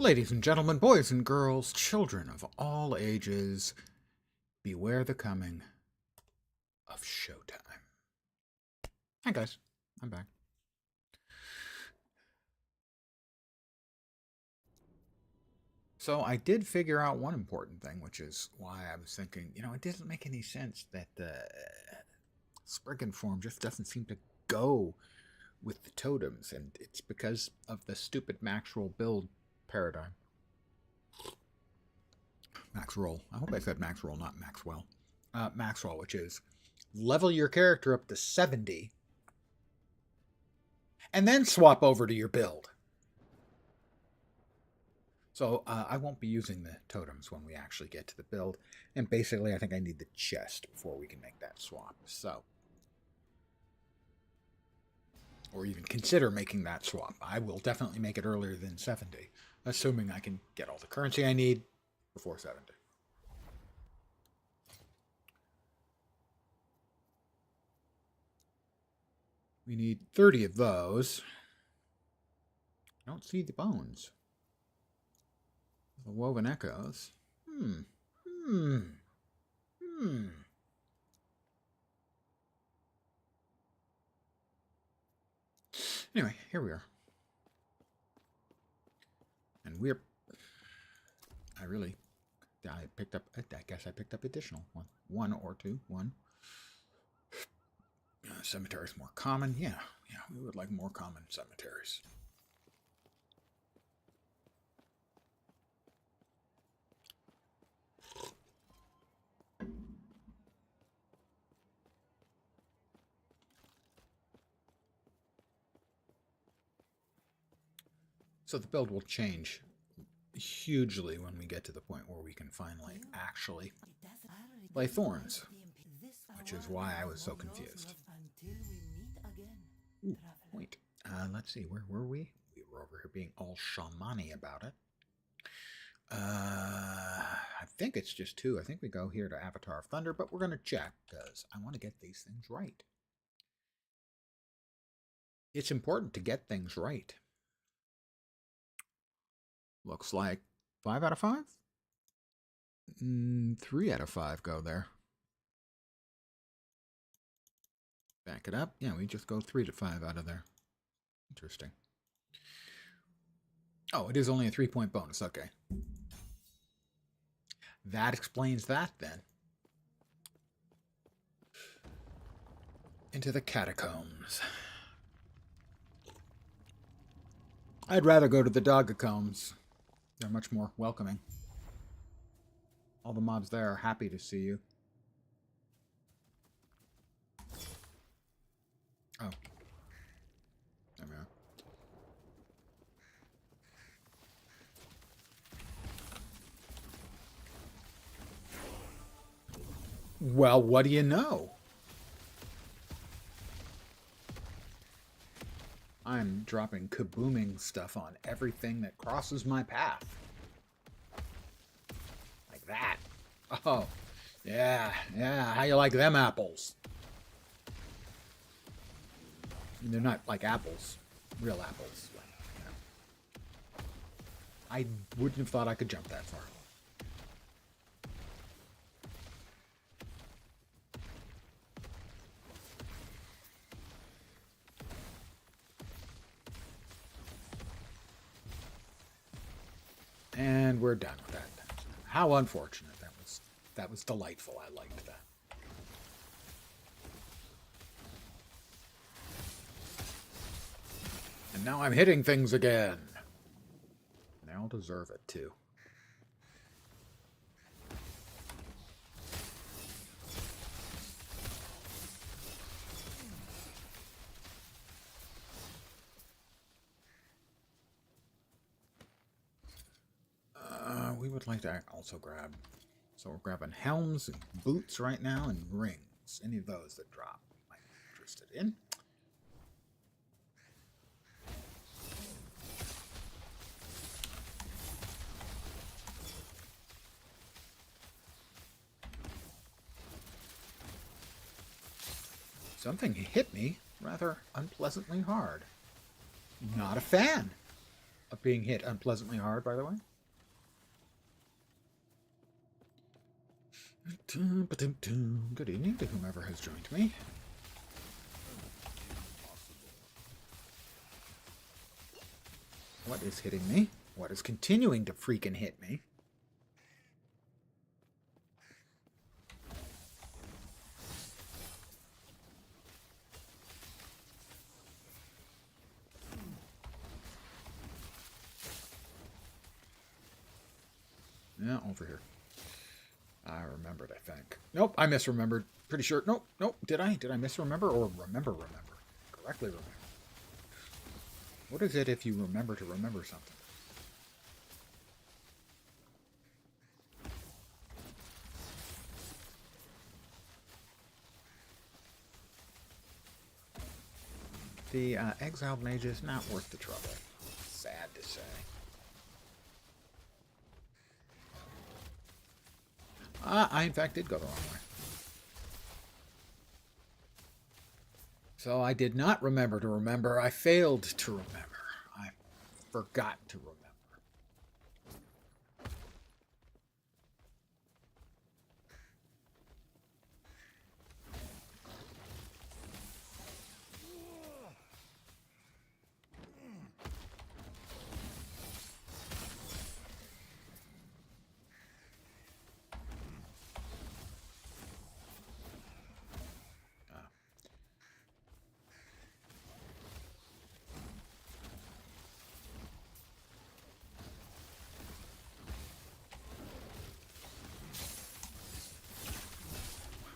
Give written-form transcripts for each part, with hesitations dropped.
Ladies and gentlemen, boys and girls, children of all ages, beware the coming of showtime. Hi guys, I'm back. So I did figure out one important thing, which is why I was thinking, it doesn't make any sense that the Spriggan form just doesn't seem to go with the totems, and it's because of the stupid max roll build paradigm. Max roll. I hope I said max roll, not Maxwell. Max roll, which is level your character up to 70 and then swap over to your build. So I won't be using the totems when we actually get to the build. And basically, I think I need the chest before we can make that swap. So, or even consider making that swap. I will definitely make it earlier than 70, assuming I can get all the currency I need before 70. We need 30 of those. I don't see the bones. The woven echoes. Anyway, here we are. And I picked up, I guess I picked up additional one or two. Cemeteries more common. Yeah, we would like more common cemeteries. So the build will change hugely when we get to the point where we can finally actually play Thorns, which is why I was so confused. Ooh, wait, let's see, where were we? We were over here being all shamani about it. I think it's just 2. I think we go here to Avatar of Thunder, but we're going to check because I want to get these things right. It's important to get things right. Looks like 5 out of 5? 3 out of 5 go there. Back it up. Yeah, we just go 3 to 5 out of there. Interesting. Oh, it is only a 3-point bonus. Okay. That explains that then. Into the catacombs. I'd rather go to the Doggacombs. They're much more welcoming. All the mobs there are happy to see you. Oh. There we are. Well, what do you know? I'm dropping kabooming stuff on everything that crosses my path. Like that. Oh, yeah. How you like them apples? I mean, they're not like apples, real apples. But, I wouldn't have thought I could jump that far. And we're done with that. How unfortunate. That was delightful. I liked that. And now I'm hitting things again. And they all deserve it, too. We would like to also grab... So we're grabbing helms and boots right now and rings. Any of those that drop we might be interested in. Something hit me rather unpleasantly hard. Not a fan. of being hit unpleasantly hard, by the way. Good evening to whomever has joined me. What is hitting me? What is continuing to freaking hit me? Yeah, over here. I remembered, I think. Nope, I misremembered. Pretty sure. Nope, nope. Did I misremember or remember? Correctly remember. What is it if you remember to remember something? The exiled mage is not worth the trouble. Sad to say. I in fact did go the wrong way. So I did not remember to remember. I failed to remember. I forgot to remember.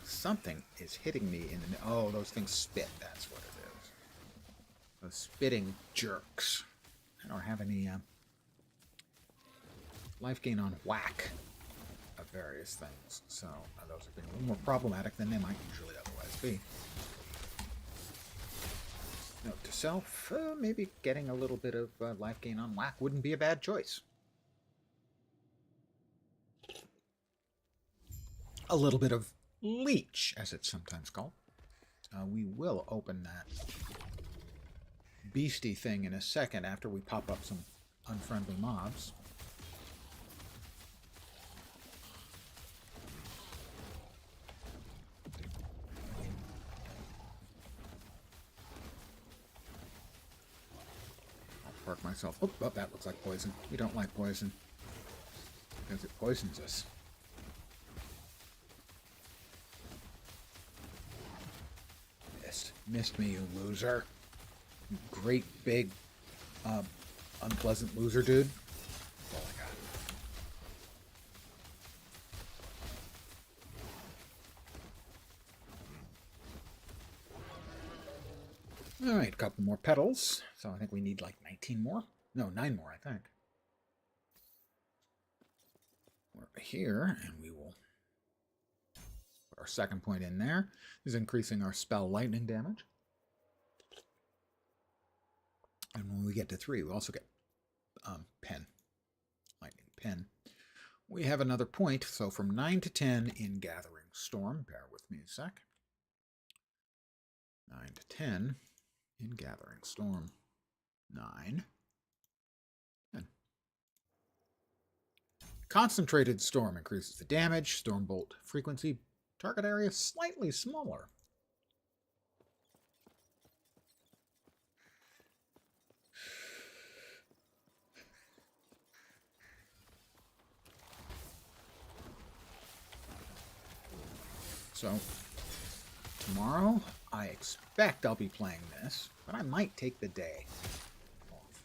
Something is hitting me in the... Oh, those things spit. That's what it is. Those spitting jerks. I don't have any life gain on whack of various things. So those are being a little more problematic than they might usually otherwise be. Note to self, maybe getting a little bit of life gain on whack wouldn't be a bad choice. A little bit of leech, as it's sometimes called. We will open that beastie thing in a second after we pop up some unfriendly mobs. I'll park myself. Oh, that looks like poison. We don't like poison because it poisons us. Missed me, you loser. You great big unpleasant loser, dude. That's all I got. Alright, a couple more petals. So I think we need like 19 more. No, 9 more, I think. We're here, and we will put our second point in there. This is increasing our spell lightning damage. And when we get to 3, we also get pen. Lightning pen. We have another point, so from 9 to 10 in Gathering Storm. Bear with me a sec. 9 to 10 in Gathering Storm. 9. 10. Concentrated Storm increases the damage. Stormbolt frequency. Target area slightly smaller. So, tomorrow, I expect I'll be playing this, but I might take the day off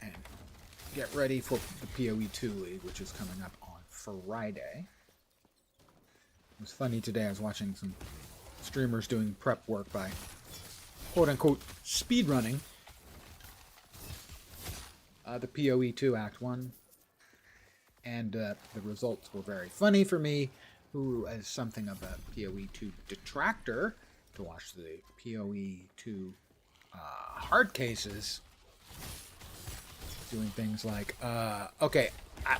and get ready for the PoE 2 League, which is coming up on Friday. It was funny today, I was watching some streamers doing prep work by quote-unquote speedrunning the PoE 2 Act 1, and the results were very funny for me, who is something of a PoE 2 detractor, to watch the PoE 2 hard cases doing things like, okay,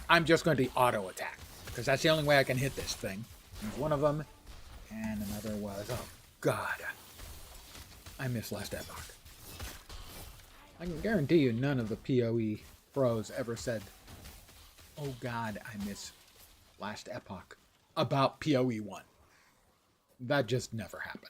I'm just going to auto attack, because that's the only way I can hit this thing. There's one of them, and another was, oh god, I missed last Epoch. I can guarantee you none of the PoE pros ever said, oh god, I miss last Epoch about PoE 1. That just never happened.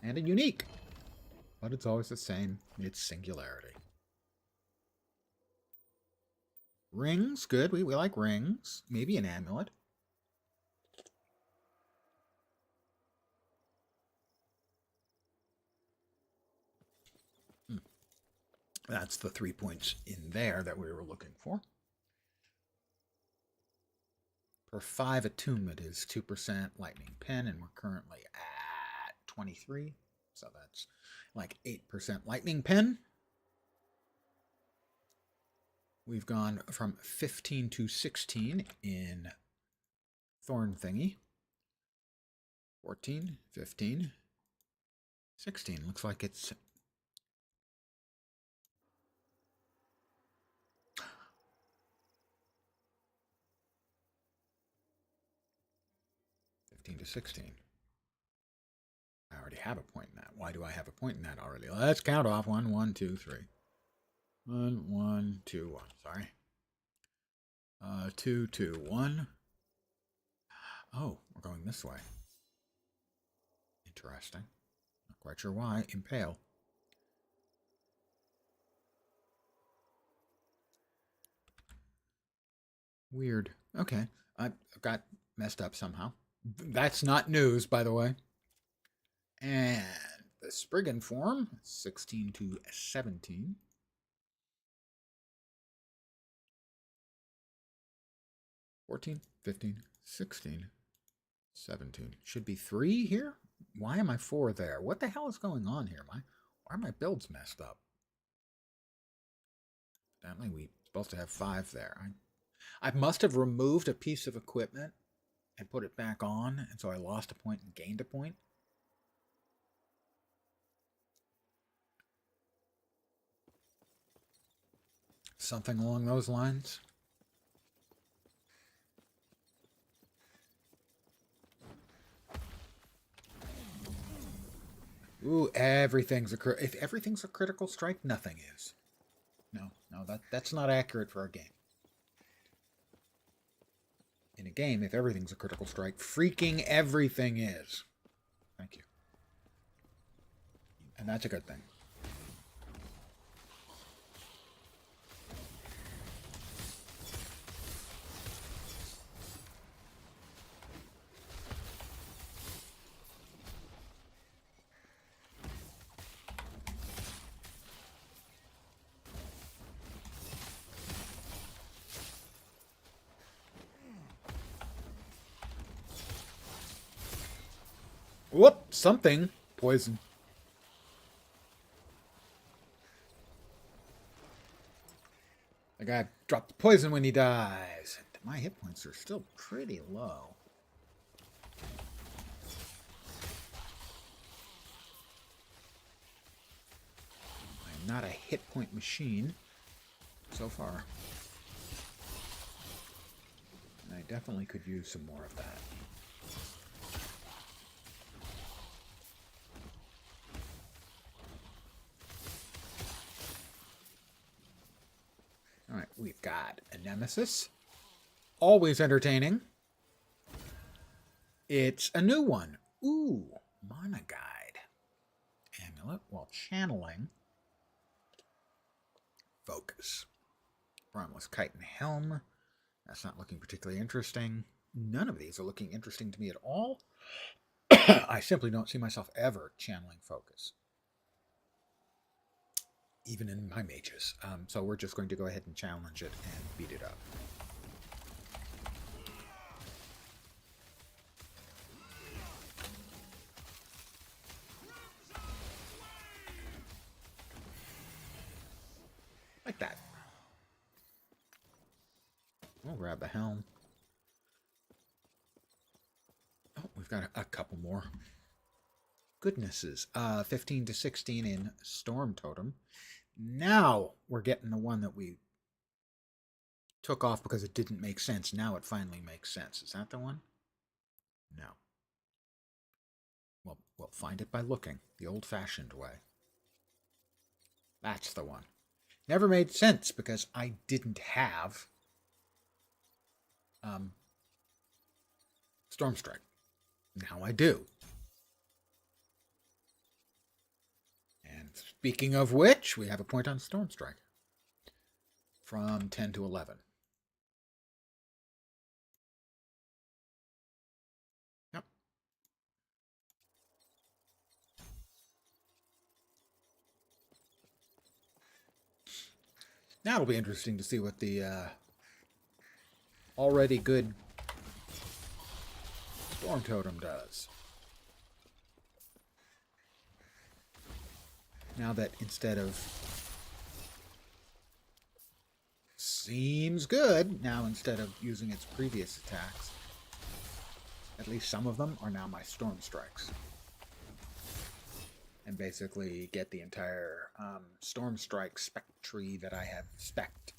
And a unique. But it's always the same. It's singularity. Rings, good. We like rings. Maybe an amulet. That's the 3 points in there that we were looking for. Per 5 attunement is 2% lightning pen, and we're currently at 23. So that's like 8% lightning pen. We've gone from 15 to 16 in Thorn Thingy. 14, 15, 16. Looks like it's... to 16. I already have a point in that. Why do I have a point in that already? Let's count off. 1, 1, 2, 3. 1, 1, 2, 1. Sorry. 2, 2, 1. Oh, we're going this way. Interesting. Not quite sure why. Impale. Weird. Okay. I got messed up somehow. That's not news, by the way. And the Spriggan form, 16 to 17. 14, 15, 16, 17. Should be 3 here? Why am I 4 there? What the hell is going on here? Why are my builds messed up? Evidently, we're supposed to have 5 there. I must have removed a piece of equipment and put it back on, and so I lost a point and gained a point. Something along those lines. Ooh, everything's if everything's a critical strike, nothing is. No, that's not accurate for a game. In a game, if everything's a critical strike, freaking everything is. Thank you. And that's a good thing. Whoop! Something. Poison. The guy dropped the poison when he dies. My hit points are still pretty low. I'm not a hit point machine so far. And I definitely could use some more of that. All right, we've got a Nemesis. Always entertaining. It's a new one. Ooh, Mana Guide. Amulet while channeling. Focus. Primalist Kite and Helm. That's not looking particularly interesting. None of these are looking interesting to me at all. I simply don't see myself ever channeling Focus. Even in my mages. So we're just going to go ahead and challenge it and beat it up. Like that. We'll grab the helm. Oh, we've got a couple more. Goodnesses. 15 to 16 in Storm Totem. Now we're getting the one that we took off because it didn't make sense. Now it finally makes sense. Is that the one? No. Well, we'll find it by looking the old-fashioned way. That's the one. Never made sense because I didn't have Stormstrike. Now I do. And speaking of which, we have a point on Stormstrike. From 10 to 11. Yep. Now it'll be interesting to see what the already good Storm Totem does. Now that instead of seems good, now instead of using its previous attacks, at least some of them are now my Storm Strikes. And basically get the entire Storm Strike spec tree that I have spec'd.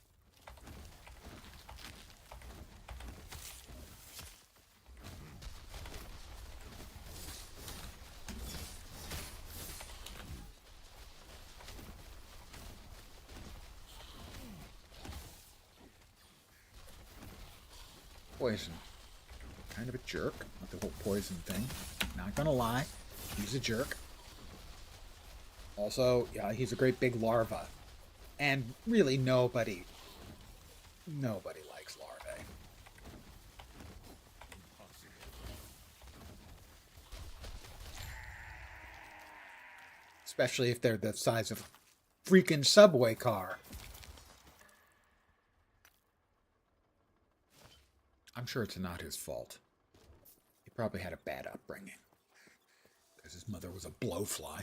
Poison. Kind of a jerk with the whole poison thing. Not gonna lie, he's a jerk. Also, yeah, he's a great big larva. And really nobody likes larvae. Especially if they're the size of a freaking subway car. I'm sure it's not his fault. He probably had a bad upbringing. Because his mother was a blowfly.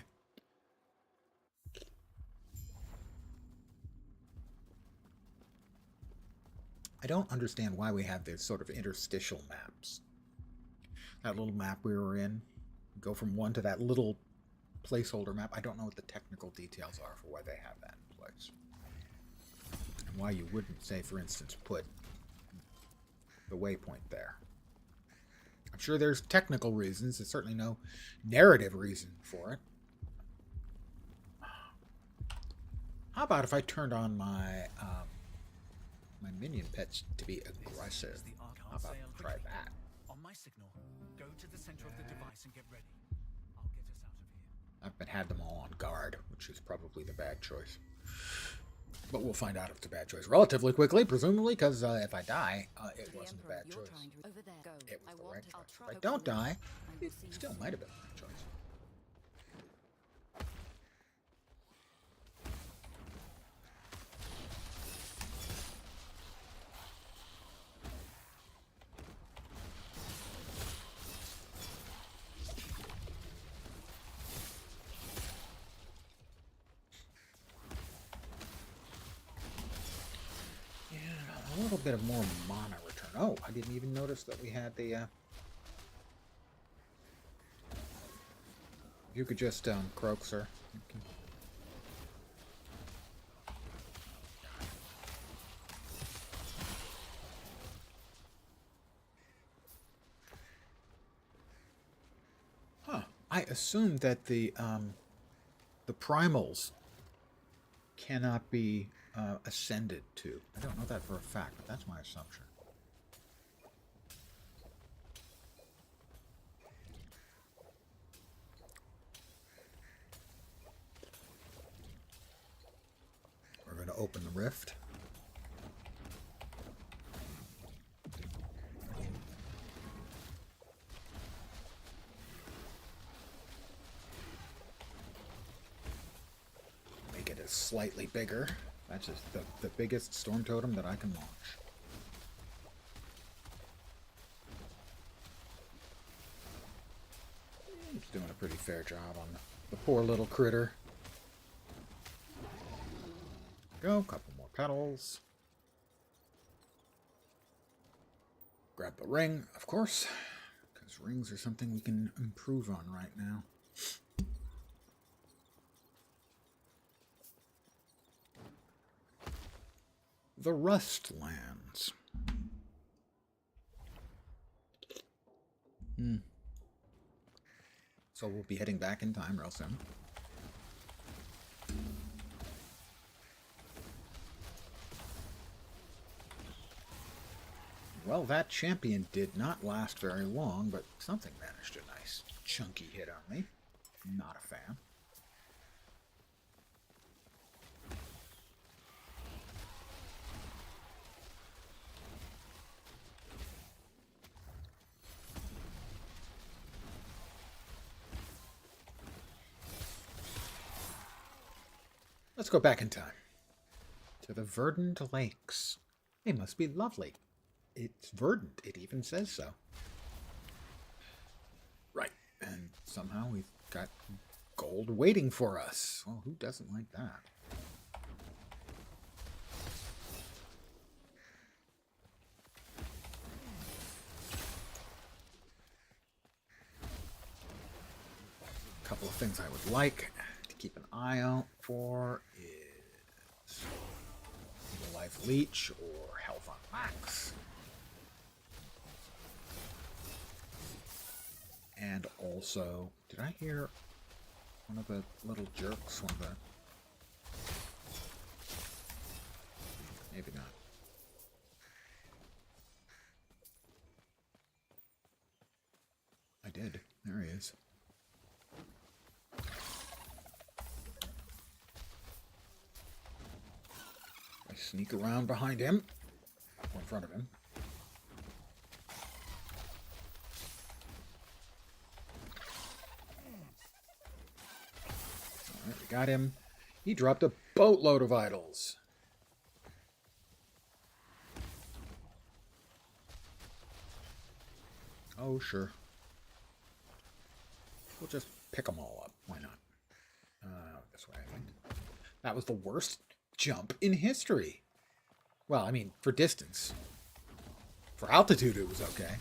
I don't understand why we have these sort of interstitial maps. That little map we were in, go from one to that little placeholder map. I don't know what the technical details are for why they have that in place. And why you wouldn't, say, for instance, put the waypoint there. I'm sure there's technical reasons. There's certainly no narrative reason for it. How about if I turned on my my minion pets to be aggressive? How about try that? On my signal, go to the center of the device and get ready. I'll get us out of here. I've had them all on guard, which is probably the bad choice. But we'll find out if it's a bad choice relatively quickly, presumably, because if I die, it wasn't a bad choice. It was the right choice. If I don't die, it still might have been a bad choice. A little bit of more mana return. Oh, I didn't even notice that we had the... You could just croak, sir. Okay. Huh. I assumed that the primals cannot be ascended to. I don't know that for a fact, but that's my assumption. We're going to open the rift. Make it slightly bigger. That's just the biggest storm totem that I can launch. It's doing a pretty fair job on the poor little critter. Go, couple more petals. Grab the ring, of course, because rings are something we can improve on right now. the Rustlands. So we'll be heading back in time real soon. Well, that champion did not last very long, but something managed a nice chunky hit on me. Not a fan. Let's go back in time to the verdant lakes. They must be lovely. It's verdant. It even says so. Right. And somehow we've got gold waiting for us. Well, who doesn't like that? A couple of things I would like to keep an eye out for is Evil Life Leech or Health on Max. And also, did I hear one of the little jerks? One of the... Maybe not. I did. There he is. I sneak around behind him, or in front of him. Alright, we got him. He dropped a boatload of idols. Oh, sure. We'll just pick them all up. Why not? This way, I think. That was the worst jump in history. Well, I mean, for distance. For altitude, it was okay.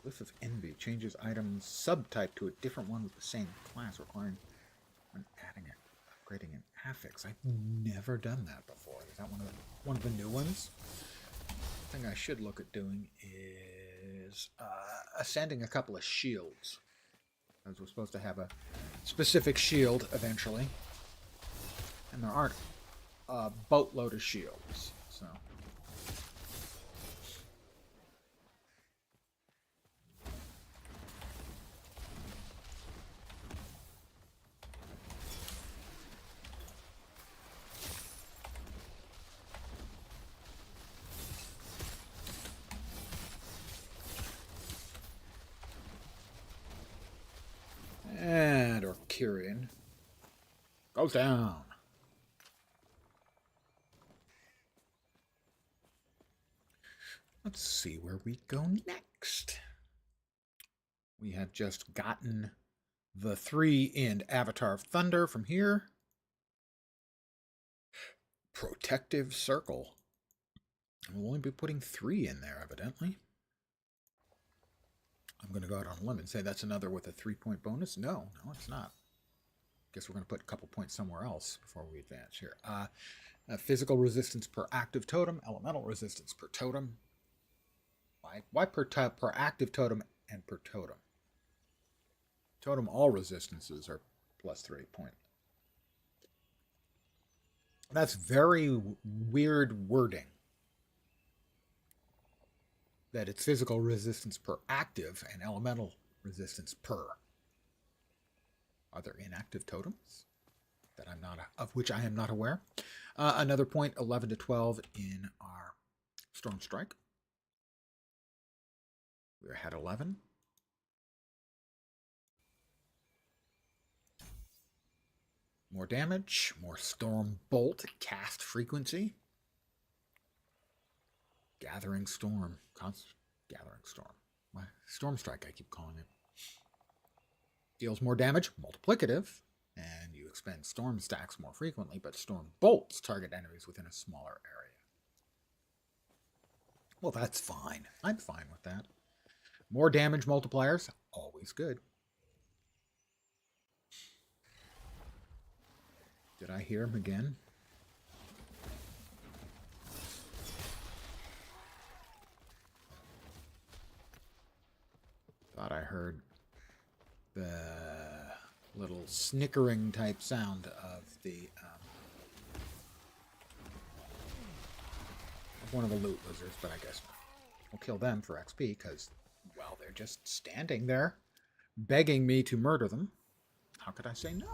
Glyph of Envy changes item's subtype to a different one with the same class, requiring when adding it, upgrading an affix. I've never done that before. Is that one of the new ones? The thing I should look at doing is ascending a couple of shields. As we're supposed to have a specific shield eventually. And there aren't a boatload of shields, so... And Orkirian goes down. Let's see where we go next. We have just gotten the 3 in Avatar of Thunder from here. Protective Circle. We'll only be putting 3 in there, evidently. I'm going to go out on a limb and say that's another with a 3-point bonus. No, it's not. Guess we're going to put a couple points somewhere else before we advance here. Physical resistance per active totem, elemental resistance per totem. Why per active totem and per totem? Totem all resistances are plus 3 point. That's very weird wording. That it's physical resistance per active and elemental resistance per. Are there inactive totems that I'm not of which I am not aware? Another point, 11 to 12 in our Storm Strike. We're at 11. More damage, more Storm Bolt cast frequency. Gathering Storm. Gathering Storm. Storm Strike, I keep calling it. Deals more damage, multiplicative, and you expend Storm stacks more frequently, but Storm Bolts target enemies within a smaller area. Well, that's fine. I'm fine with that. More damage multipliers, always good. Did I hear him again? Thought I heard the little snickering type sound of the of one of the loot lizards, but I guess we'll kill them for XP because, well, they're just standing there begging me to murder them. How could I say no?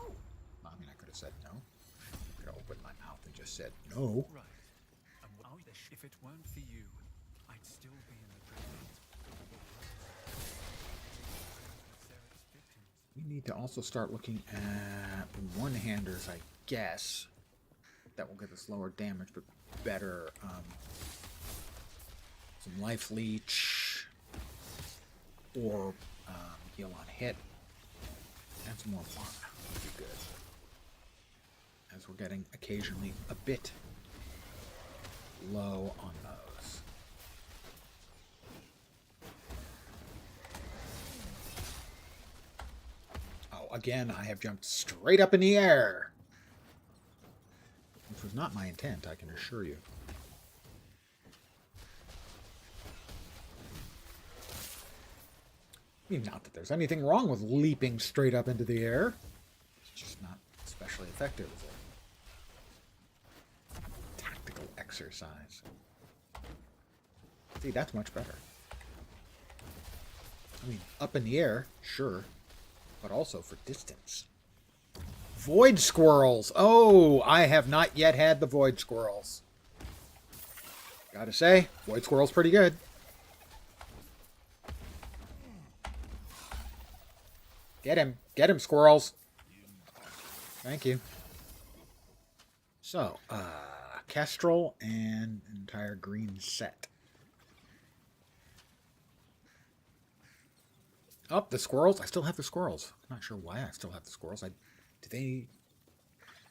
I mean, I could have said no. I could have opened my mouth and just said no. Right. And if it weren't for you, I'd still be in the Primalist. We need to also start looking at one-handers, I guess. That will give us lower damage, but better some life leech or heal on hit. And some more mana would be good. As we're getting occasionally a bit low on those. Oh, again, I have jumped straight up in the air. Which was not my intent, I can assure you. I mean, not that there's anything wrong with leaping straight up into the air. It's just not especially effective as a tactical exercise. See, that's much better. I mean, up in the air, sure, but also for distance. Void squirrels! Oh, I have not yet had the void squirrels. Gotta say, void squirrel's pretty good. Get him, squirrels. Thank you. So, Kestrel and an entire green set. Oh, the squirrels. I still have the squirrels. I'm not sure why I still have the squirrels. Do they,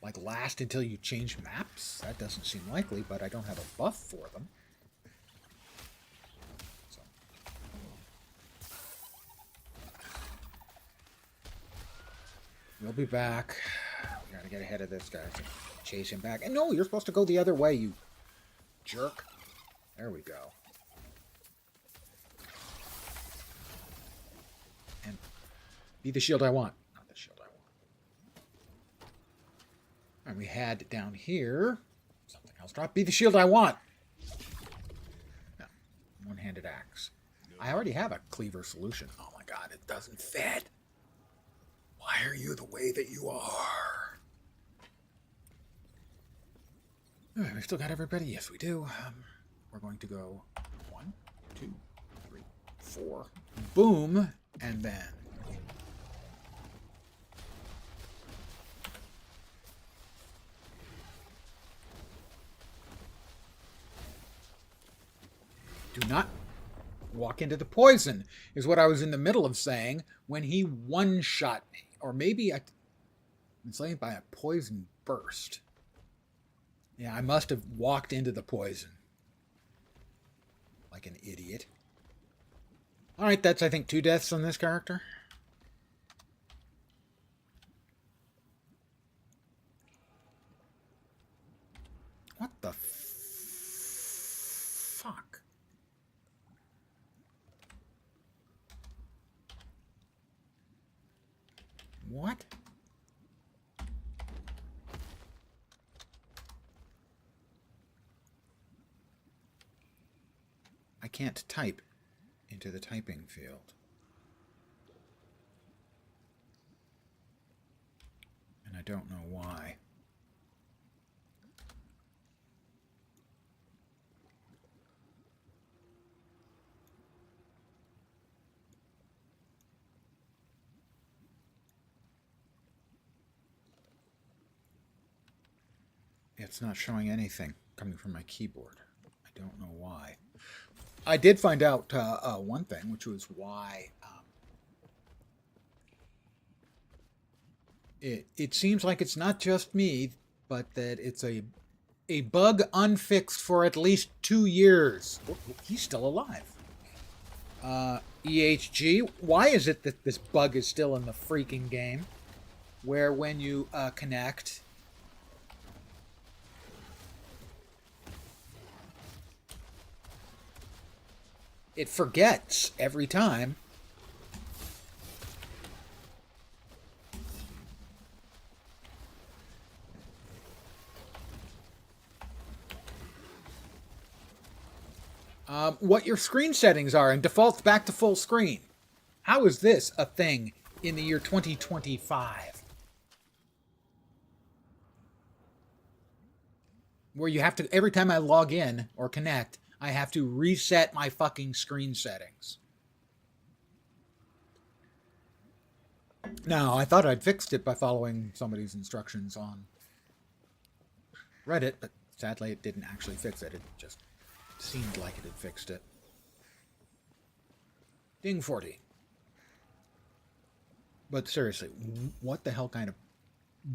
like, last until you change maps? That doesn't seem likely, but I don't have a buff for them. So. We'll be back. We gotta get ahead of this guy. Chase him back. And no, you're supposed to go the other way, you jerk. There we go. And be the shield I want. Not the shield I want. And we had down here something else drop. Be the shield I want. No. One-handed axe. I already have a cleaver solution. Oh my god, it doesn't fit. Why are you the way that you are? All right, we still got everybody. Yes, we do. We're going to go 1, 2, 3, 4. Boom. And then do not walk into the poison, is what I was in the middle of saying when he one-shot me. Or maybe I'm slain by a poison burst. Yeah, I must have walked into the poison. Like an idiot. Alright, that's, I think, 2 deaths on this character. What the fuck? What? I can't type into the typing field. And I don't know why. It's not showing anything coming from my keyboard. I don't know why. I did find out one thing, which was why it seems like it's not just me, but that it's a bug unfixed for at least 2 years. Oh, he's still alive. EHG, why is it that this bug is still in the freaking game? Where when you connect, It forgets every time. What your screen settings are and defaults back to full screen. How is this a thing in the year 2025? Where you have to, every time I log in or connect, I have to reset my fucking screen settings. Now, I thought I'd fixed it by following somebody's instructions on Reddit, but sadly it didn't actually fix it. It just seemed like it had fixed it. Ding 40. But seriously, what the hell kind of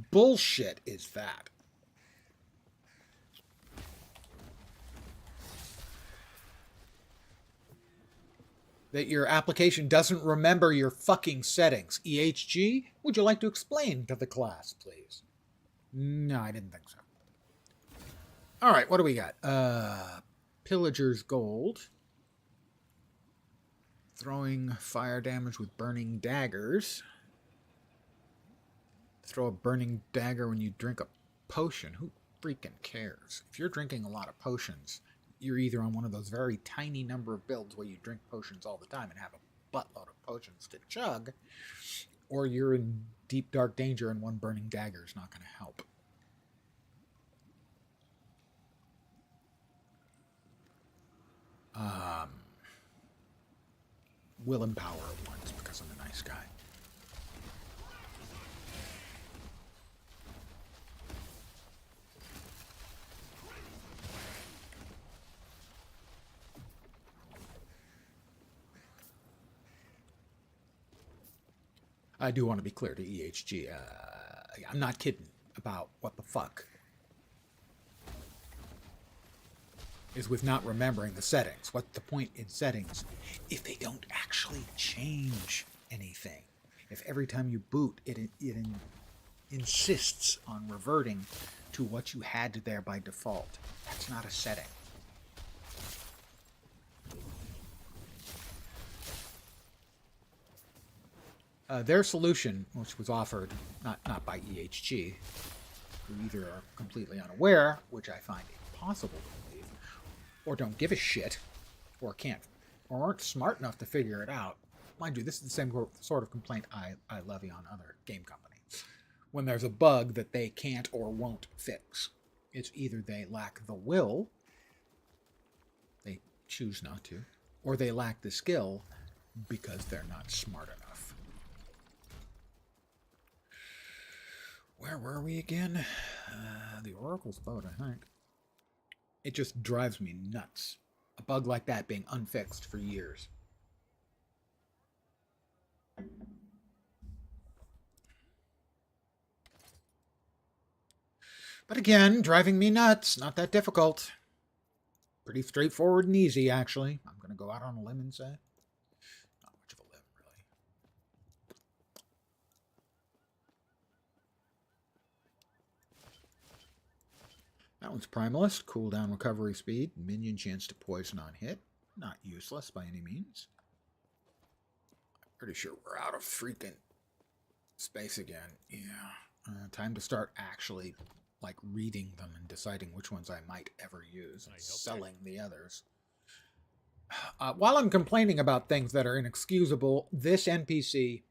bullshit is that? That your application doesn't remember your fucking settings. EHG, would you like to explain to the class, please? No, I didn't think so. All right, what do we got? Pillager's Gold. Throwing fire damage with burning daggers. Throw a burning dagger when you drink a potion. Who freaking cares? If you're drinking a lot of potions, you're either on one of those very tiny number of builds where you drink potions all the time and have a buttload of potions to chug, or you're in deep, dark danger and one burning dagger is not going to help. Will empower it once because I'm a nice guy. I do want to be clear to EHG. I'm not kidding about what the fuck is with not remembering the settings. What's the point in settings if they don't actually change anything? If every time you boot, it insists on reverting to what you had there by default. That's not a setting. Their solution, which was offered not by EHG, who either are completely unaware, which I find impossible to believe, or don't give a shit, or can't, or aren't smart enough to figure it out. Mind you, this is the same sort of complaint I levy on other game companies. When there's a bug that they can't or won't fix, it's either they lack the will, they choose not to, or they lack the skill because they're not smart enough. Where were we again? The Oracle's boat, I think. It just drives me nuts. A bug like that being unfixed for years. But again, driving me nuts. Not that difficult. Pretty straightforward and easy, actually. I'm going to go out on a limb and say. Not much of a limb, really. That one's Primalist. Cooldown recovery speed. Minion chance to poison on hit. Not useless by any means. I'm pretty sure we're out of freaking space again. Yeah. Time to start actually like reading them and deciding which ones I might ever use and selling the others. While I'm complaining about things that are inexcusable, this NPC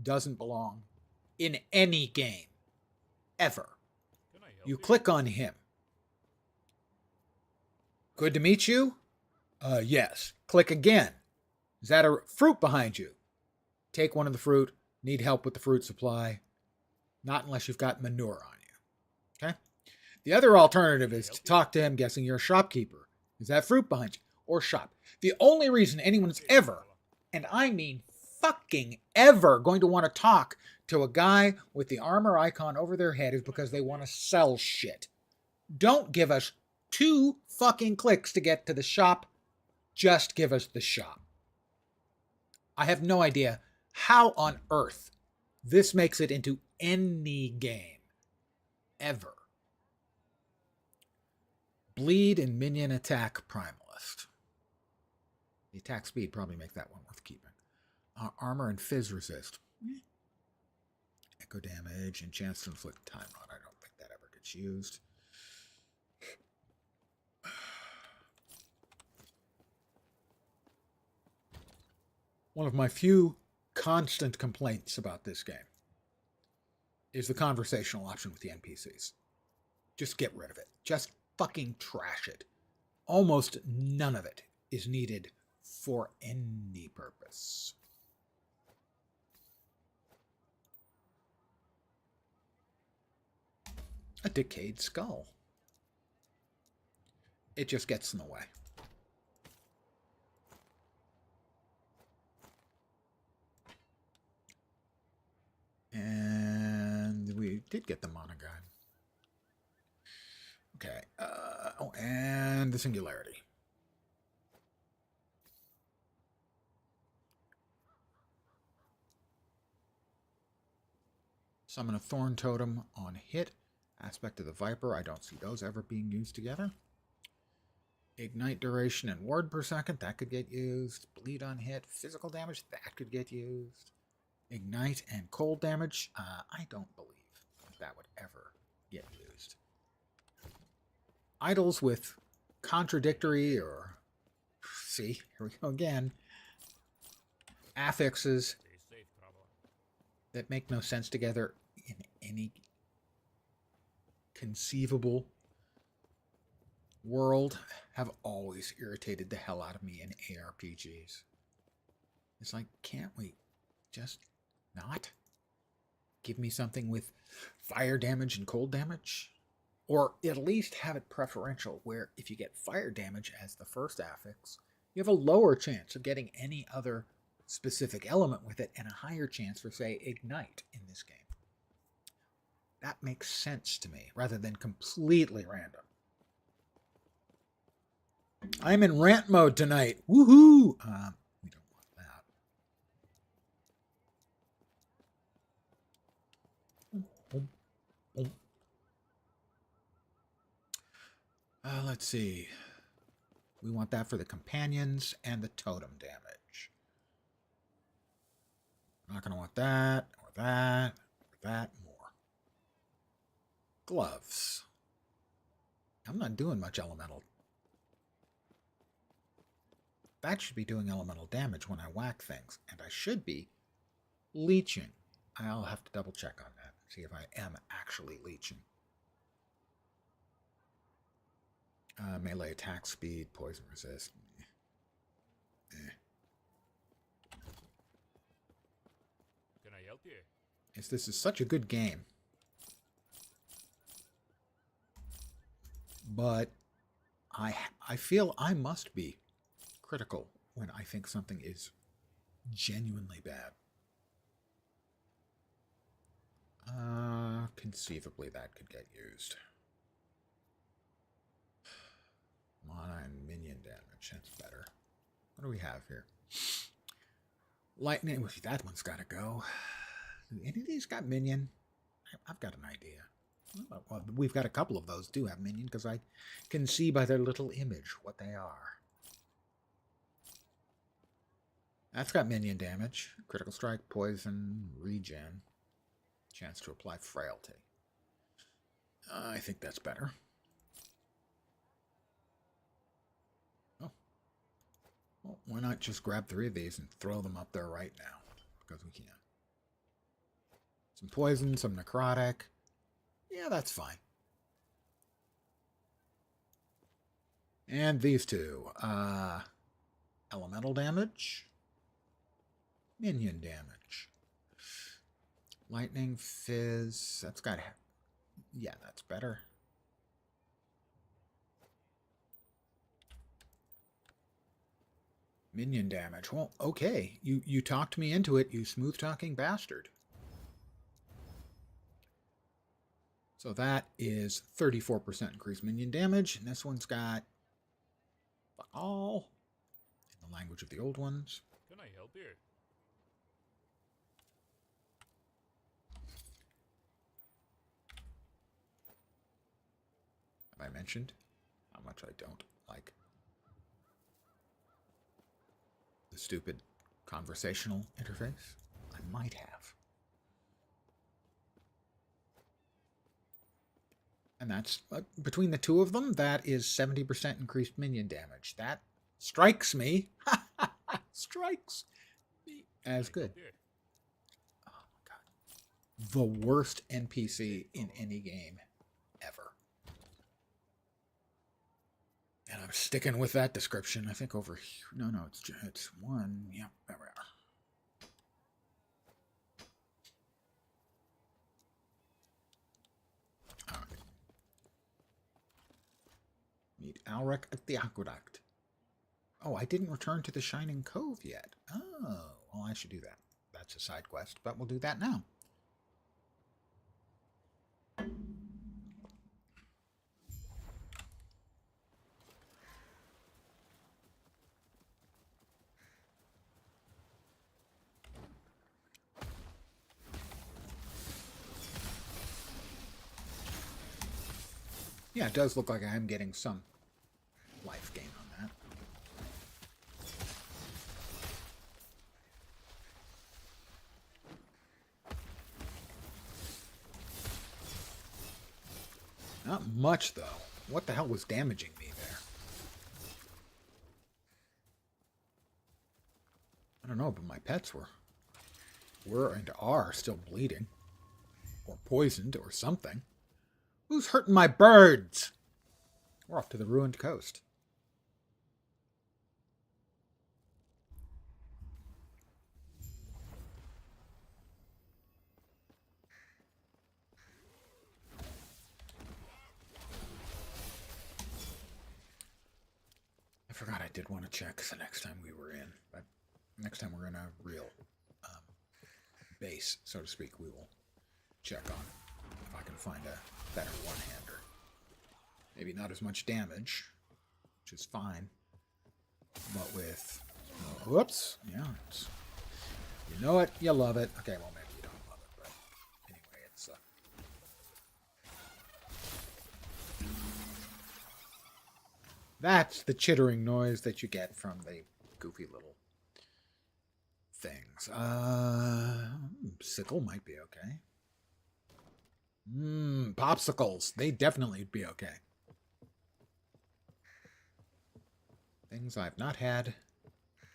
doesn't belong in any game. Ever. You click on him. Good to meet you? Yes. Click again. Is that a fruit behind you? Take one of the fruit. Need help with the fruit supply. Not unless you've got manure on you. Okay? The other alternative is to talk to him guessing you're a shopkeeper. Is that fruit behind you? Or shop. The only reason anyone's ever, and I mean fucking ever, going to want to talk to a guy with the armor icon over their head is because they want to sell shit. Don't give us 2 fucking clicks to get to the shop. Just give us the shop. I have no idea how on earth this makes it into any game. Ever. Bleed and minion attack Primalist. The attack speed probably make that one worth keeping. Armor and fizz resist. Echo damage and chance to inflict time rod. I don't think that ever gets used. One of my few constant complaints about this game is the conversational option with the NPCs. Just get rid of it. Just fucking trash it. Almost none of it is needed for any purpose. A decayed skull. It just gets in the way. And we did get the monogun. Okay. Oh, and the singularity. Summon a thorn totem on hit. Aspect of the Viper. I don't see those ever being used together. Ignite duration and ward per second. That could get used. Bleed on hit. Physical damage. That could get used. Ignite and cold damage. I don't believe that would ever get used. Idols with contradictory or... See, here we go again. Affixes that make no sense together in any conceivable world have always irritated the hell out of me in ARPGs. It's like, can't we just not give me something with fire damage and cold damage? Or at least have it preferential, where if you get fire damage as the first affix, you have a lower chance of getting any other specific element with it and a higher chance for, say, ignite in this game. That makes sense to me, rather than completely random. I'm in rant mode tonight. Woohoo! We don't want that. Let's see. We want that for the companions and the totem damage. I'm not going to want that, or that, or that more. Gloves. I'm not doing much elemental. That should be doing elemental damage when I whack things, and I should be leeching. I'll have to double check on that, see if I am actually leeching. Melee attack speed, poison resist. Can I help you? This is such a good game. But I feel I must be critical when I think something is genuinely bad. Conceivably that could get used. Mana and minion damage, that's better. What do we have here? Lightning, that one's got to go. Do any of these got minion? I've got an idea. Well, we've got a couple of those do have minion, because I can see by their little image what they are. That's got minion damage. Critical strike, poison, regen. Chance to apply frailty. I think that's better. Oh. Well, why not just grab 3 of these and throw them up there right now? Because we can. Some poison, some necrotic. Yeah, that's fine. And these two. Elemental damage. Minion damage. Lightning, fizz. That's got... Yeah, that's better. Minion damage. Well, okay. You talked me into it, you smooth-talking bastard. So that is 34% increased minion damage. And this one's got... fuck all. In the language of the old ones. Can I help you? Have I mentioned how much I don't like stupid conversational interface? I might have. And that's, between the two of them, that is 70% increased minion damage. That strikes me. Strikes me as Can I good. help you? Oh my god. The worst NPC in any game ever. And I'm sticking with that description. I think over here. No, it's one. Yep, there we are. All right. Meet Alrek at the Aqueduct. Oh, I didn't return to the Shining Cove yet. Oh, well, I should do that. That's a side quest, but we'll do that now. Yeah, it does look like I am getting some life gain on that. Not much, though. What the hell was damaging me there? I don't know, but my pets were and are still bleeding. Or poisoned, or something. Who's hurting my birds? We're off to the ruined coast. I forgot I did want to check the next time we were in. But next time we're in a real base, so to speak, we will check on if I can find a better one-hander. Maybe not as much damage, which is fine. But with... whoops. Yeah. You know it. You love it. Okay, well, maybe you don't love it. But anyway, it's... That's the chittering noise that you get from the goofy little things. Sickle might be okay. Popsicles. They definitely would be okay. Things I've not had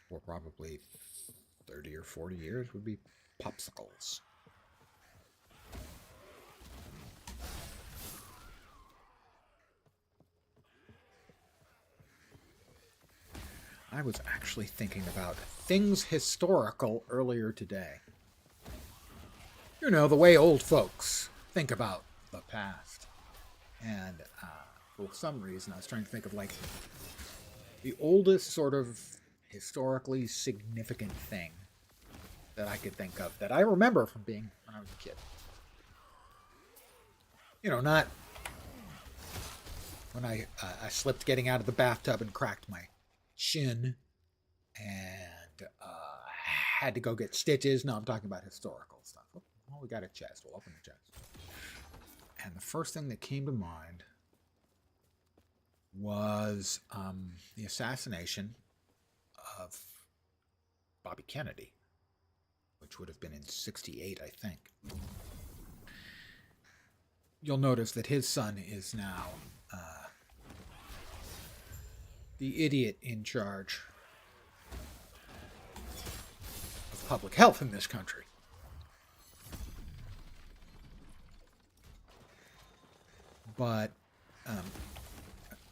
for probably 30 or 40 years would be popsicles. I was actually thinking about things historical earlier today. You know, the way old folks think about the past. And for some reason, I was trying to think of, like, the oldest sort of historically significant thing that I could think of that I remember from being when I was a kid. You know, not when I slipped getting out of the bathtub and cracked my shin and had to go get stitches. No, I'm talking about historical stuff. Well, we got a chest. We'll open the chest. And the first thing that came to mind was the assassination of Bobby Kennedy, which would have been in '68, I think. You'll notice that his son is now the idiot in charge of public health in this country. But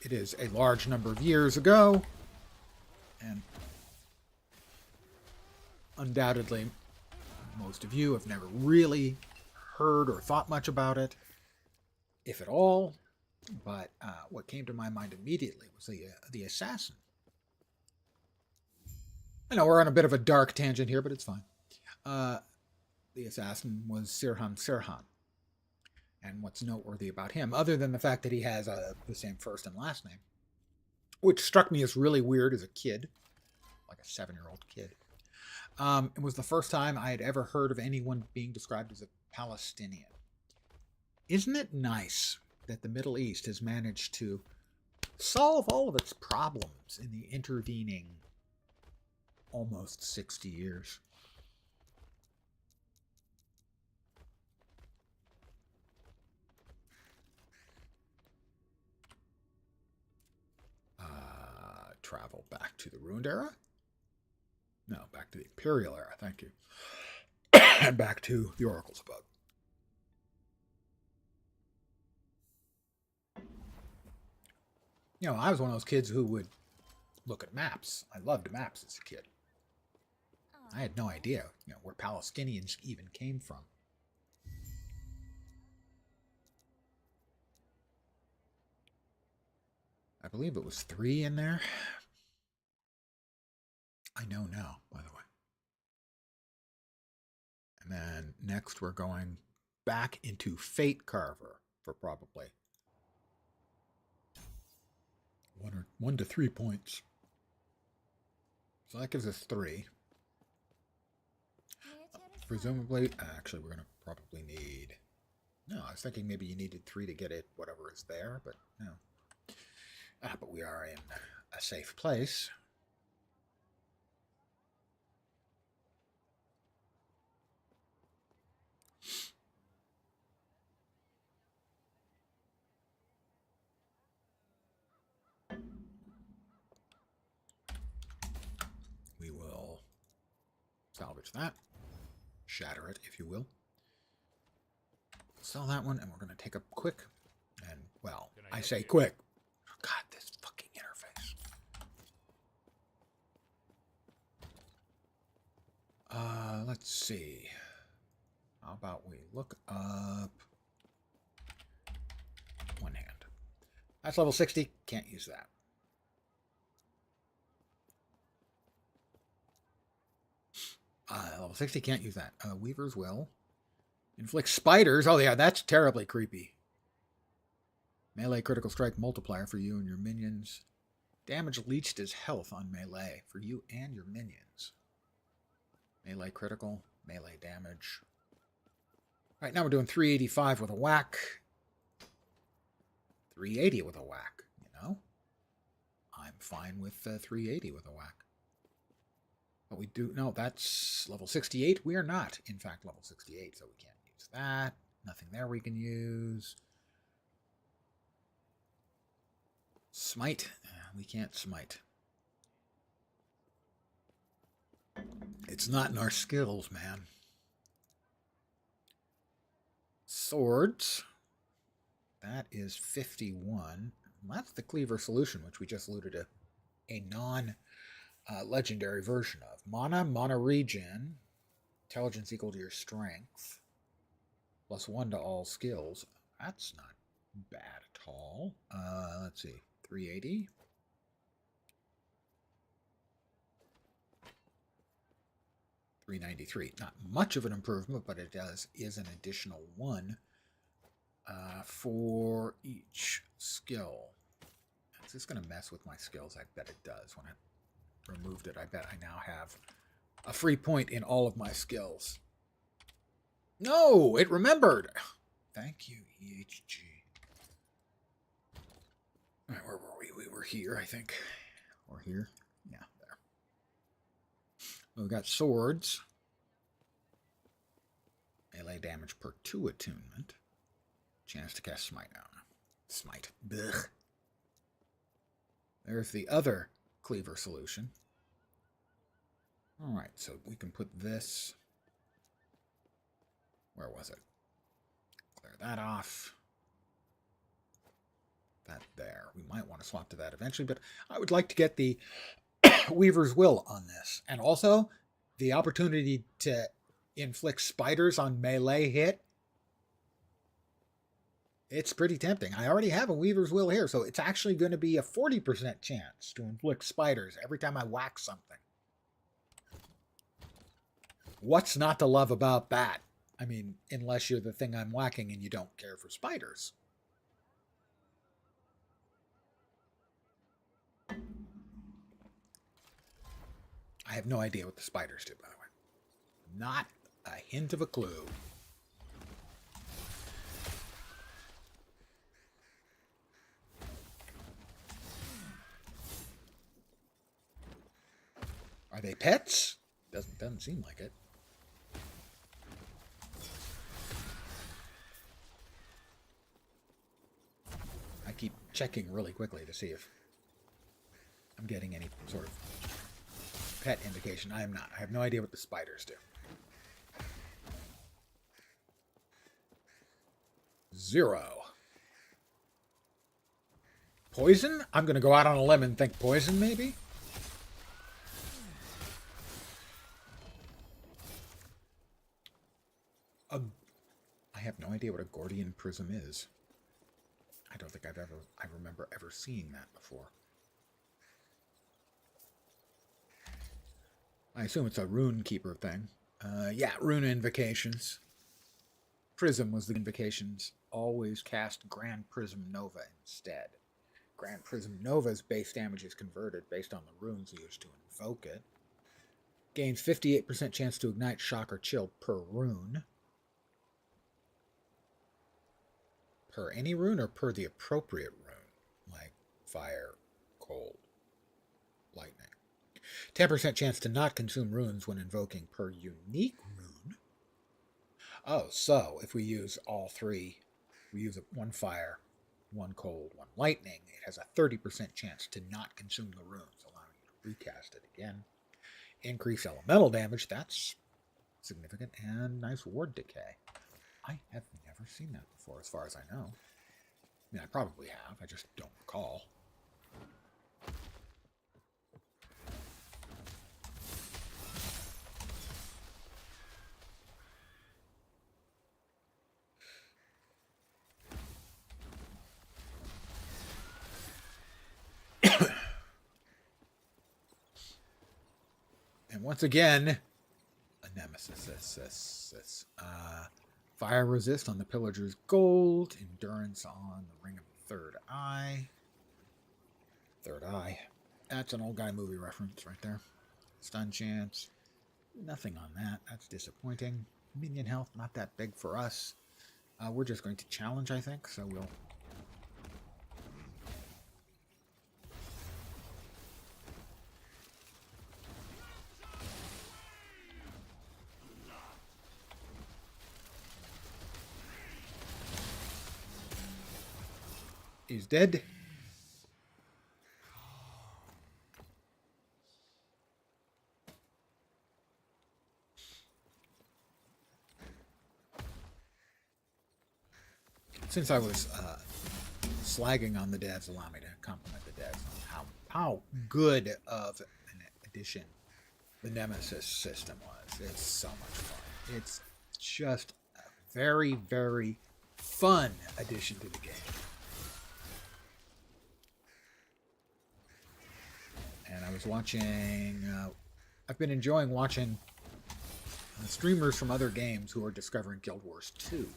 it is a large number of years ago, and undoubtedly most of you have never really heard or thought much about it, if at all. But what came to my mind immediately was the assassin. I know we're on a bit of a dark tangent here, but it's fine. The assassin was Sirhan Sirhan. And what's noteworthy about him, other than the fact that he has the same first and last name, which struck me as really weird as a kid, like a 7-year-old kid. It was the first time I had ever heard of anyone being described as a Palestinian. Isn't it nice that the Middle East has managed to solve all of its problems in the intervening almost 60 years. Travel back to the Ruined Era? No, back to the Imperial Era, thank you. And back to the Oracle's Abode. You know, I was one of those kids who would look at maps. I loved maps as a kid. I had no idea, you know, where Palestinians even came from. I believe it was 3 in there. I know now, by the way. And then next we're going back into Fate Carver for probably 1 to 3 points. So that gives us 3. Presumably, actually, we're going to probably need... No, I was thinking maybe you needed 3 to get it, whatever is there, but no. But we are in a safe place. We will salvage that. Shatter it, if you will. Sell that one, and we're going to take a quick, and, well, I say quick. God, this fucking interface. Let's see. How about we look up one hand. That's level 60. Can't use that. Level 60. Can't use that. Weaver's Will. Inflict spiders. Oh, yeah, that's terribly creepy. Melee critical strike multiplier for you and your minions. Damage leached as health on melee for you and your minions. Melee critical. Melee damage. All right, now we're doing 385 with a whack. 380 with a whack, you know? I'm fine with 380 with a whack. But we do... No, that's level 68. We are not, in fact, level 68, so we can't use that. Nothing there we can use. Smite. We can't smite. It's not in our skills, man. Swords. That is 51. That's the Cleaver Solution, which we just looted a non-legendary version of. Mana regen. Intelligence equal to your strength. +1 to all skills. That's not bad at all. Let's see. 380. $393. Not much of an improvement, but it is an additional 1 for each skill. Is this going to mess with my skills? I bet it does. When I removed it, I bet I now have a free point in all of my skills. No, it remembered. Thank you, EHG. All right, where were we? We were here, I think. Or here. Yeah, there. We've got swords. Melee damage per 2 attunement. Chance to cast smite now. Smite. Blech. There's the other Cleaver Solution. Alright, so we can put this... Where was it? Clear that off. That there. We might want to swap to that eventually, but I would like to get the Weaver's Will on this. And also, the opportunity to inflict spiders on melee hit. It's pretty tempting. I already have a Weaver's Will here, so it's actually going to be a 40% chance to inflict spiders every time I whack something. What's not to love about that? I mean, unless you're the thing I'm whacking and you don't care for spiders. I have no idea what the spiders do, by the way. Not a hint of a clue. they pets? Doesn't seem like it. I keep checking really quickly to see if I'm getting any sort of pet indication. I am not. I have no idea what the spiders do. 0. Poison? I'm going to go out on a limb and think poison, maybe? I have no idea what a Gordian prism is. I don't think I remember ever seeing that before. I assume it's a rune keeper thing. Yeah, rune invocations. Prism was the invocations. Always cast Grand Prism Nova instead. Grand Prism Nova's base damage is converted based on the runes used to invoke it. Gains 58% chance to ignite, shock, or chill per rune. Per any rune or per the appropriate rune? Like fire, cold, lightning. 10% chance to not consume runes when invoking per unique rune. Oh, so if we use all 3, we use 1 fire, 1 cold, 1 lightning, it has a 30% chance to not consume the runes, allowing you to recast it again. Increase elemental damage, that's significant, and nice ward decay. I have never seen that before, as far as I know. I mean, I probably have, I just don't recall. And once again, a nemesis. Fire resist on the Pillager's Gold. Endurance on the Ring of the Third Eye. Third Eye. That's an old guy movie reference right there. Stun chance. Nothing on that. That's disappointing. Minion health, not that big for us. We're just going to challenge, I think, so we'll... He's dead. Since I was slagging on the devs, allow me to compliment the devs on how good of an addition the Nemesis system was. It's so much fun. It's just a very, very fun addition to the game. And I was watching, I've been enjoying watching streamers from other games who are discovering Guild Wars 2.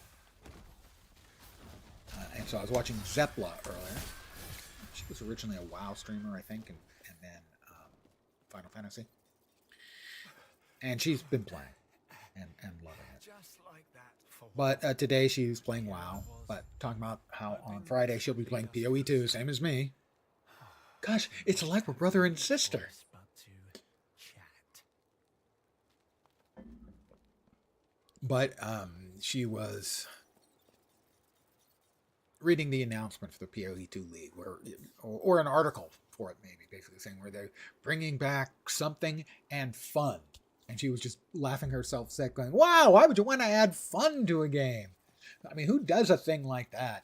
And so I was watching Zepla earlier. She was originally a WoW streamer, I think, and then Final Fantasy. And she's been playing and loving it. But today she was playing WoW, but talking about how on Friday she'll be playing PoE 2, same as me. Gosh, it's like we're brother and sister. But she was reading the announcement for the PoE 2 League, or an article for it, maybe, basically saying where they're bringing back something and fun. And she was just laughing herself sick, going, wow, why would you want to add fun to a game? I mean, who does a thing like that?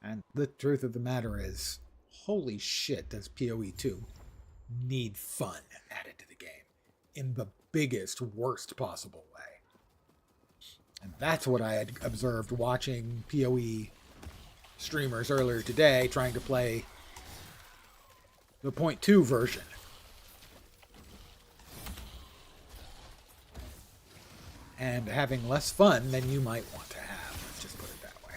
And the truth of the matter is, holy shit, does PoE 2 need fun added to the game in the biggest, worst possible way. And that's what I had observed watching PoE streamers earlier today trying to play the 0.2 version. And having less fun than you might want to have. Let's just put it that way.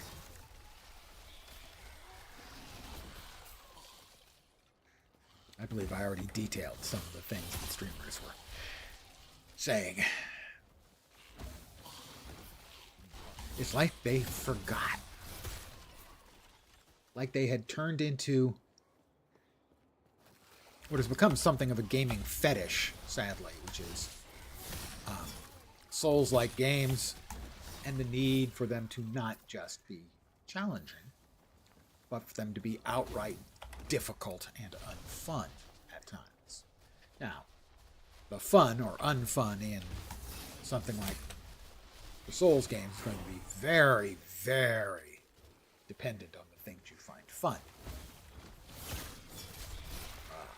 I believe I already detailed some of the things the streamers were saying. It's like they forgot. Like they had turned into what has become something of a gaming fetish, sadly, which is Souls-like games and the need for them to not just be challenging, but for them to be outright difficult and unfun at times. Now, the fun or unfun in something like the Souls games is going to be very, very dependent on the things you find fun.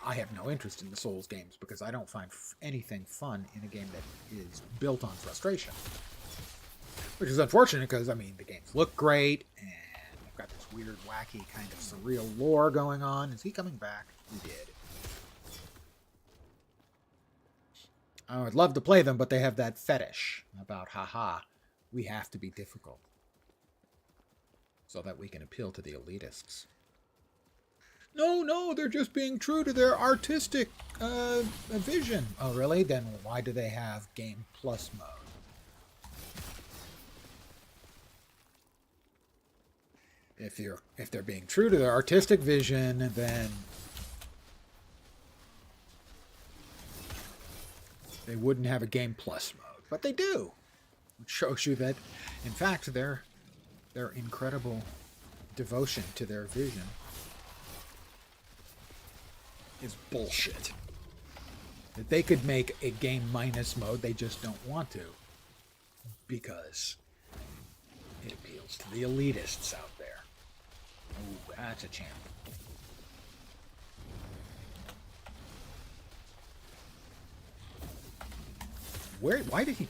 I have no interest in the Souls games because I don't find anything fun in a game that is built on frustration. Which is unfortunate because, I mean, the games look great and they've got this weird, wacky, kind of surreal lore going on. Is he coming back? He did. I would love to play them, but they have that fetish about, haha, we have to be difficult so that we can appeal to the elitists. No, they're just being true to their artistic vision. Oh, really? Then why do they have Game Plus mode? If they're being true to their artistic vision, then they wouldn't have a Game Plus mode. But they do. Which shows you that, in fact, their incredible devotion to their vision is bullshit. That they could make a game minus mode, they just don't want to. Because it appeals to the elitists out there. Ooh, that's a champ. Why did he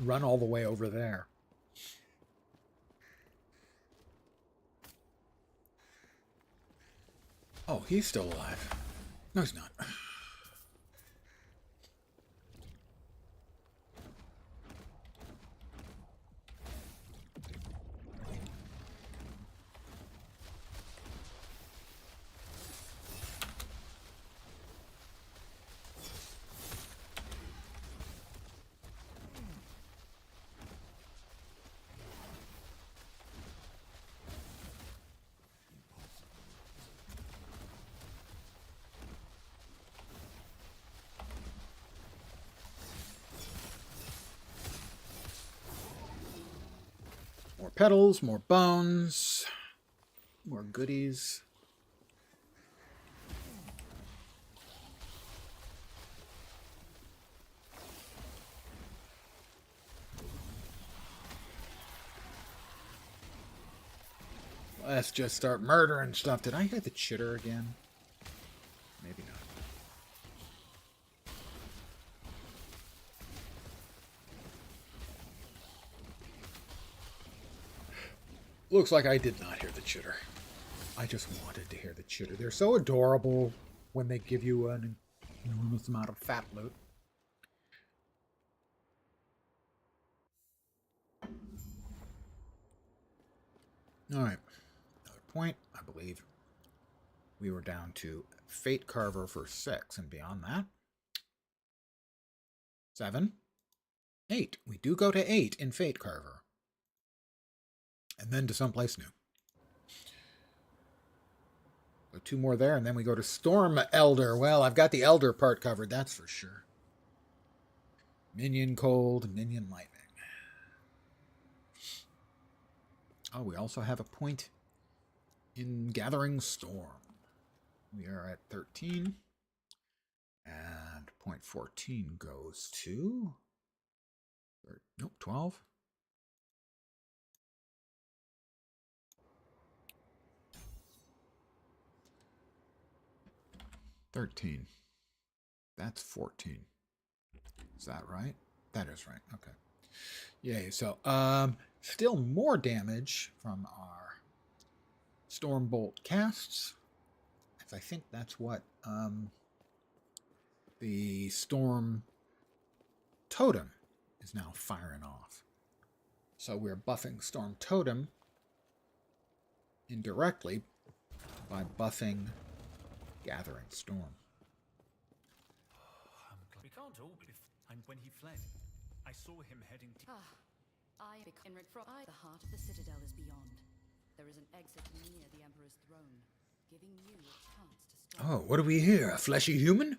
run all the way over there? Oh, he's still alive. No, he's not. More petals, more bones, more goodies. Let's just start murdering stuff. Did I hit the chitter again? Maybe not. Looks like I did not hear the chitter. I just wanted to hear the chitter. They're so adorable when they give you an enormous amount of fat loot. Alright. Another point, I believe. We were down to Fate Carver for 6, and beyond that, 7, 8. We do go to 8 in Fate Carver. And then to someplace new. So 2 more there, and then we go to Storm Elder. Well, I've got the Elder part covered, that's for sure. Minion Cold, Minion Lightning. Oh, we also have a point in Gathering Storm. We are at 13. And point 14 goes to... Nope, 12. 13. That's 14. Is that right? That is right. Okay. Yay. So, still more damage from our Stormbolt casts. I think that's what the Storm Totem is now firing off. So we're buffing Storm Totem indirectly by buffing Gathering Storm. We can't all be. And when he fled, I saw him heading to... The heart of the citadel is beyond. There is an exit near the Emperor's throne, giving you a chance to Oh, what do we hear? A fleshy human?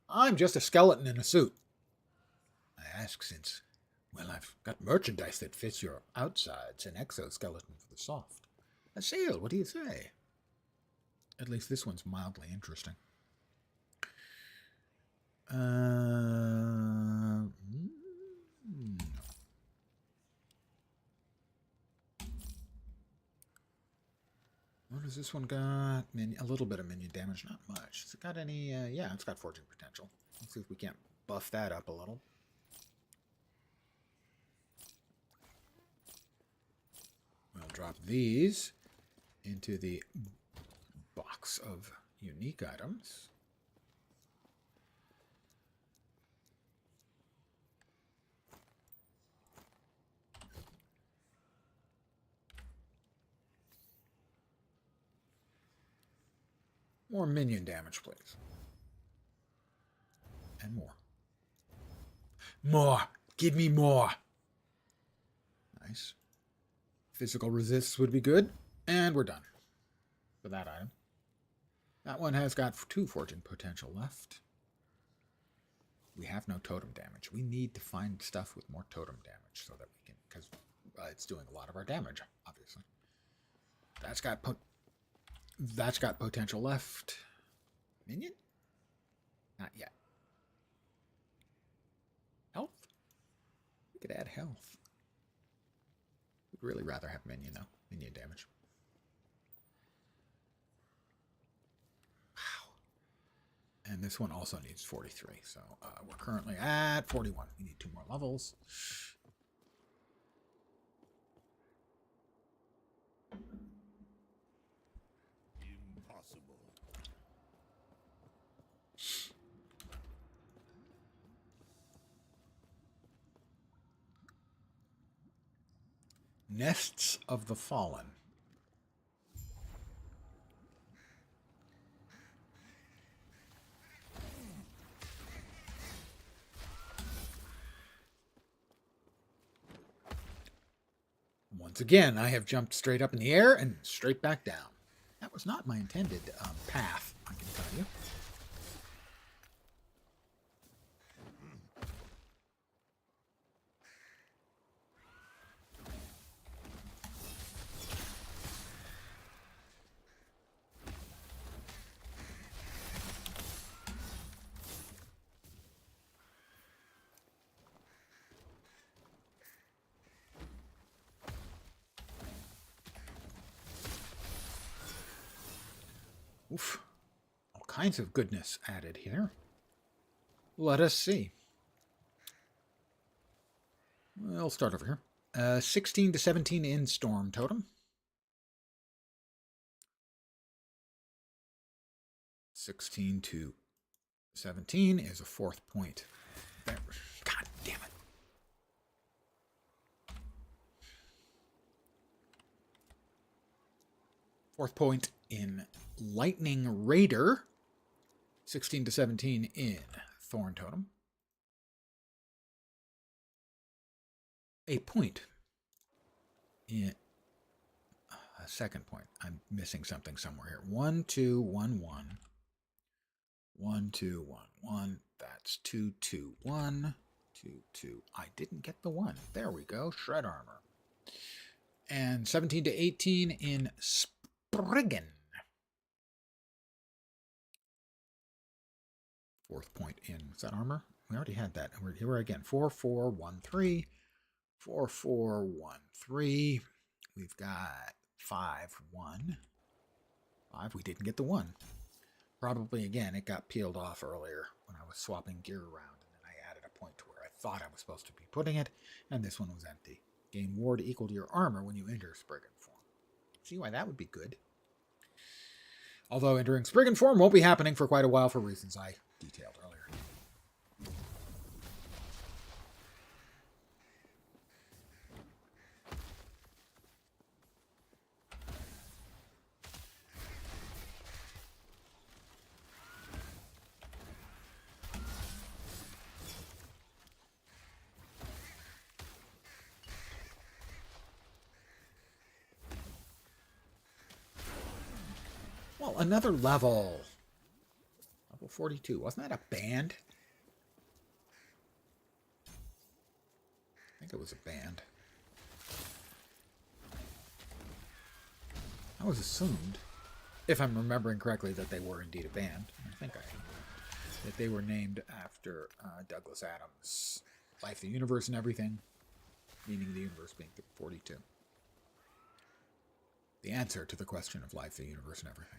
I'm just a skeleton in a suit. I ask since, well, I've got merchandise that fits your outsides, an exoskeleton for the soft. A sale, what do you say? At least this one's mildly interesting. What does this one got? A little bit of minion damage, not much. Has it got any? Yeah, it's got forging potential. Let's see if we can't buff that up a little. We'll drop these into the box of unique items. More minion damage, please. And more. More! Give me more! Nice. Physical resists would be good. And we're done for that item. That one has got 2 fortune potential left. We have no totem damage. We need to find stuff with more totem damage so that we can, because it's doing a lot of our damage, obviously. That's got potential left. Minion? Not yet. Health? We could add health. We'd really rather have minion, though. Minion damage. Wow. And this one also needs 43, so we're currently at 41. We need 2 more levels. Impossible. Nests of the Fallen. Once again, I have jumped straight up in the air and straight back down. That was not my intended path, I can tell you. Oof. All kinds of goodness added here. Let us see. We'll start over here. 16 to 17 in Storm Totem. 16 to 17 is a 4th point. There. God damn it. Fourth point in Lightning Raider. 16 to 17 in Thorn Totem. A point in a second point. I'm missing something somewhere here. 1, 2, 1, 1. 1, 2, 1, 1. That's 2, 2, 1. 2, 2. I didn't get the 1. There we go. Shred Armor. And 17 to 18 in Spriggan. 4th point in, what's that, armor? We already had that. And we're here again. 4, 4, 1, 3. 4, 4, 1, 3. We've got 5, 1. 5. We didn't get the 1. Probably, again, it got peeled off earlier when I was swapping gear around. And then I added a point to where I thought I was supposed to be putting it. And this one was empty. Gain ward equal to your armor when you enter Spriggan form. See why that would be good. Although entering Spriggan form won't be happening for quite a while for reasons I detailed earlier. Well, another level. 42. Wasn't that a band? I think it was a band. I was assumed, if I'm remembering correctly, that they were indeed a band. I think that they were named after Douglas Adams' Life, the Universe, and Everything, meaning the universe being 42. The answer to the question of life, the universe, and everything.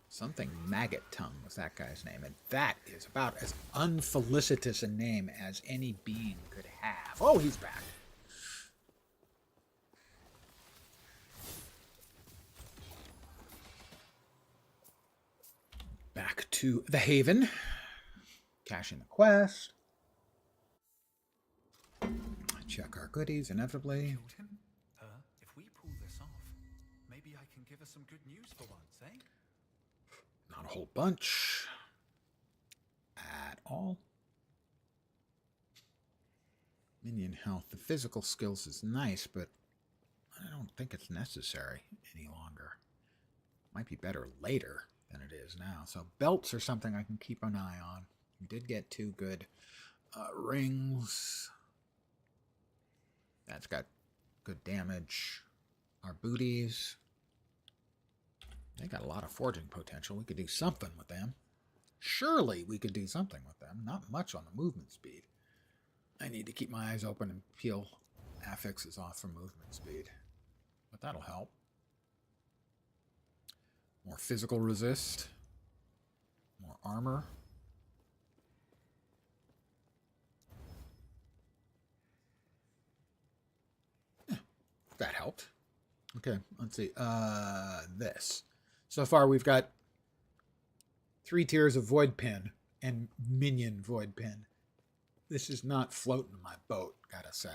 Something Maggot Tongue was that guy's name, and that is about as unfelicitous a name as any being could have. Oh, he's back. Back to the Haven. Cashing the quest. Check our goodies, inevitably. Killed him? If we pull this off, maybe I can give us some good news for once, eh? Not a whole bunch. At all. Minion health. The physical skills is nice, but I don't think it's necessary any longer. Might be better later than it is now. So belts are something I can keep an eye on. We did get 2 good rings. That's got good damage. Our booties. They got a lot of forging potential. We could do something with them. Surely we could do something with them. Not much on the movement speed. I need to keep my eyes open and peel affixes off from movement speed. But that'll help. More physical resist. More armor. Yeah, that helped. Okay, let's see. This. So far we've got 3 tiers of Void Pin and Minion Void Pin. This is not floating my boat, gotta say.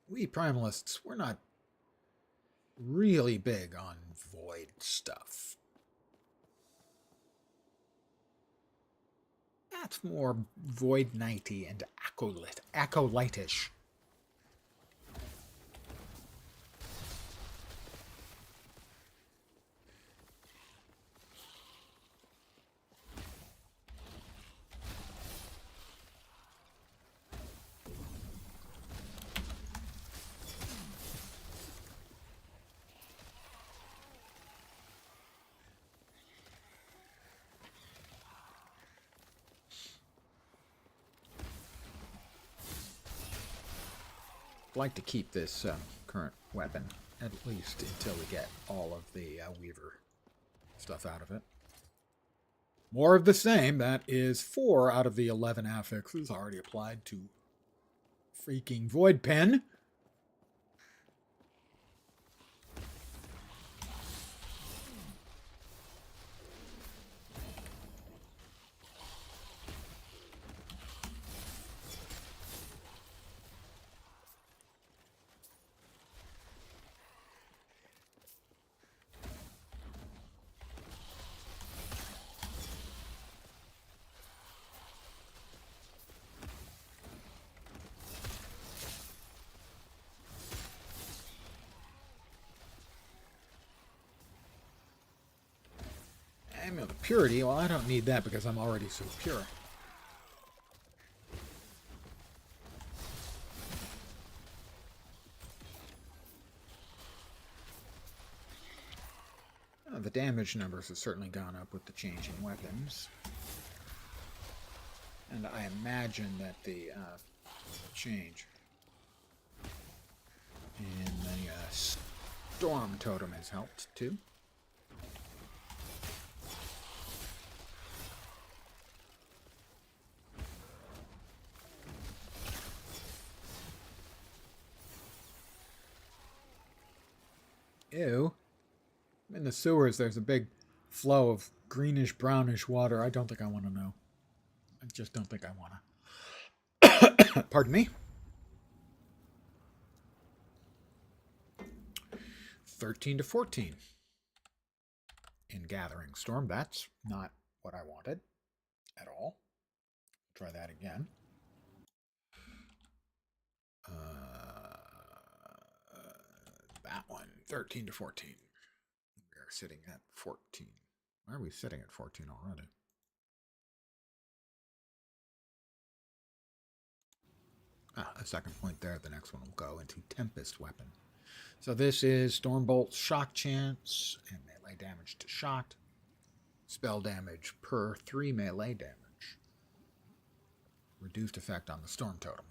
We Primalists, we're not really big on void stuff. That's more Void Knighty and acolytish. I'd like to keep this current weapon, at least until we get all of the Weaver stuff out of it. More of the same. That is 4 out of the 11 affixes already applied to freaking Void Pen. Amulet of Purity, well, I don't need that because I'm already so pure. The damage numbers have certainly gone up with the changing weapons. And I imagine that the change in the Storm Totem has helped too. Ew. In the sewers, there's a big flow of greenish, brownish water. I don't think I want to know. I just don't think I want to. Pardon me? 13 to 14 in Gathering Storm. That's not what I wanted at all. Try that again. That one, 13 to 14. We are sitting at 14. Why are we sitting at 14 already? A second point there. The next one will go into Tempest Weapon. So this is Stormbolt's Shock Chance and melee damage to shocked. Spell damage per 3 melee damage. Reduced effect on the Storm Totem.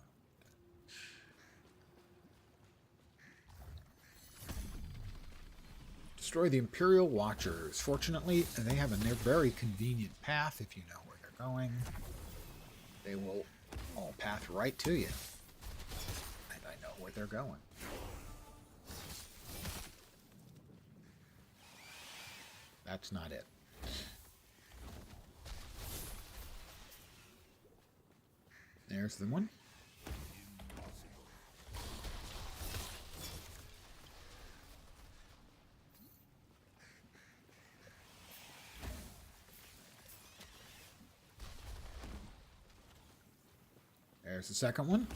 Destroy the Imperial Watchers. Fortunately, they have a very convenient path if you know where they're going. They will all path right to you. And I know where they're going. That's not it. There's the one. There's the second one.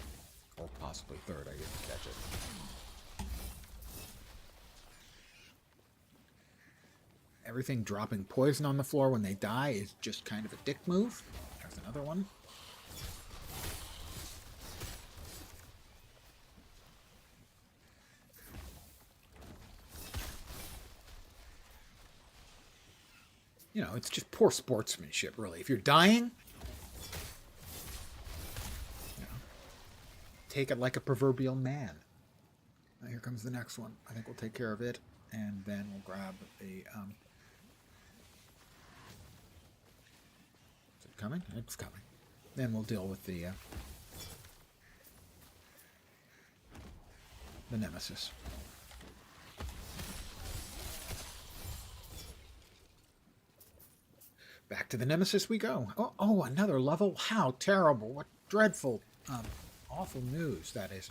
Or possibly third, I didn't catch it. Everything dropping poison on the floor when they die is just kind of a dick move. There's another one. You know, it's just poor sportsmanship, really. If you're dying, you know, take it like a proverbial man. Now here comes the next one. I think we'll take care of it, and then we'll grab the... Is it coming? It's coming. Then we'll deal with the Nemesis. Back to the Nemesis we go. Oh, another level? How terrible. What dreadful, awful news that is.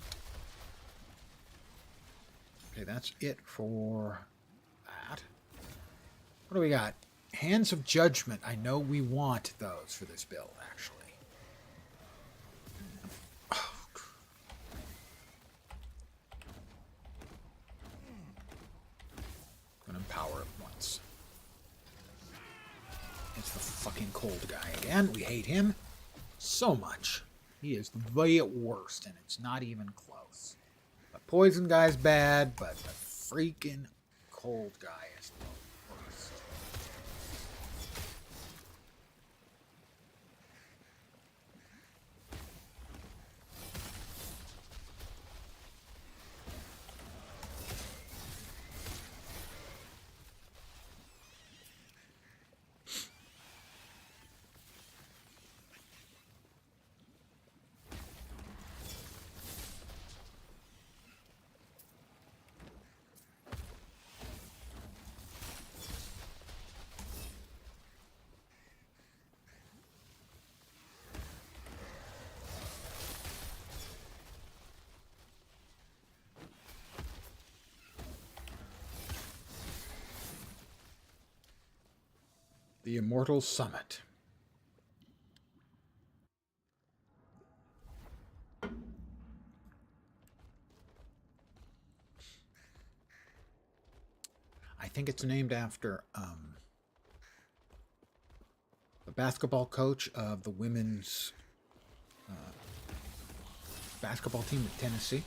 Okay, that's it for that. What do we got? Hands of Judgment. I know we want those for this build, actually. Oh. I'm going to empower it once. It's the fucking cold guy again. We hate him so much. He is the worst, and it's not even close. The poison guy's bad, but the freaking cold guy is the worst. The Immortal Summit. I think it's named after the basketball coach of the women's basketball team at Tennessee.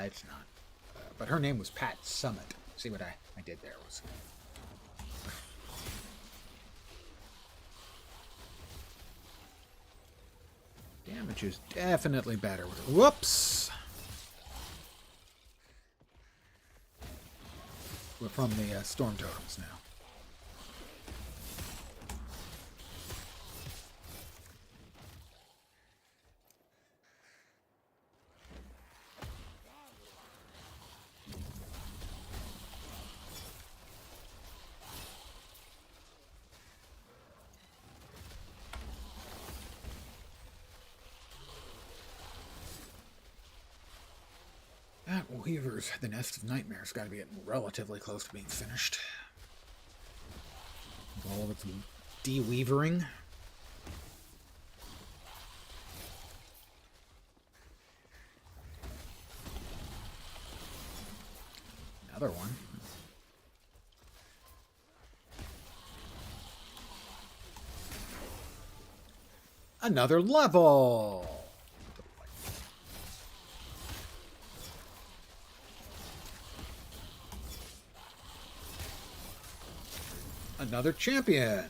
It's not. But her name was Pat Summit. See what I did there was... Damage is definitely better. Whoops! We're from the Storm Totems now. That Weaver's The Nest of Nightmares got to be getting relatively close to being finished. With all of its de-weavering. Another one. Another level! Another champion!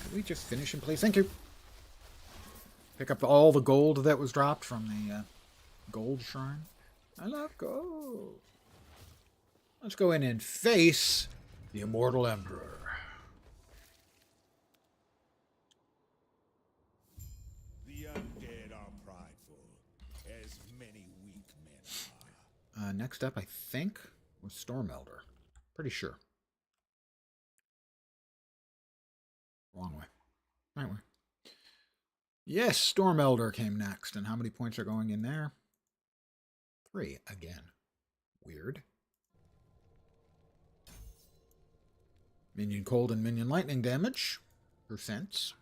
Could we just finish in place? Thank you! Pick up all the gold that was dropped from the gold shrine. I love gold! Let's go in and face the Immortal Emperor. The undead are prideful, as many weak men are. Next up, I think, was Storm Elder. Pretty sure. Wrong way. Right way. Yes, Storm Elder came next. And how many points are going in there? 3 again. Weird. Minion cold and minion lightning damage. Percents.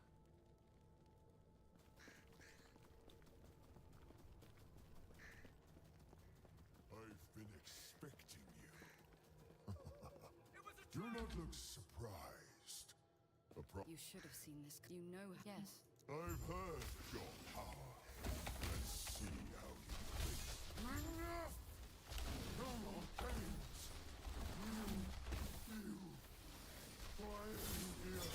I've been expecting you. Do not look surprised. You should have seen this. You know. Yes. I've heard your power. Let's see how you think. No more pains. You. For I am here.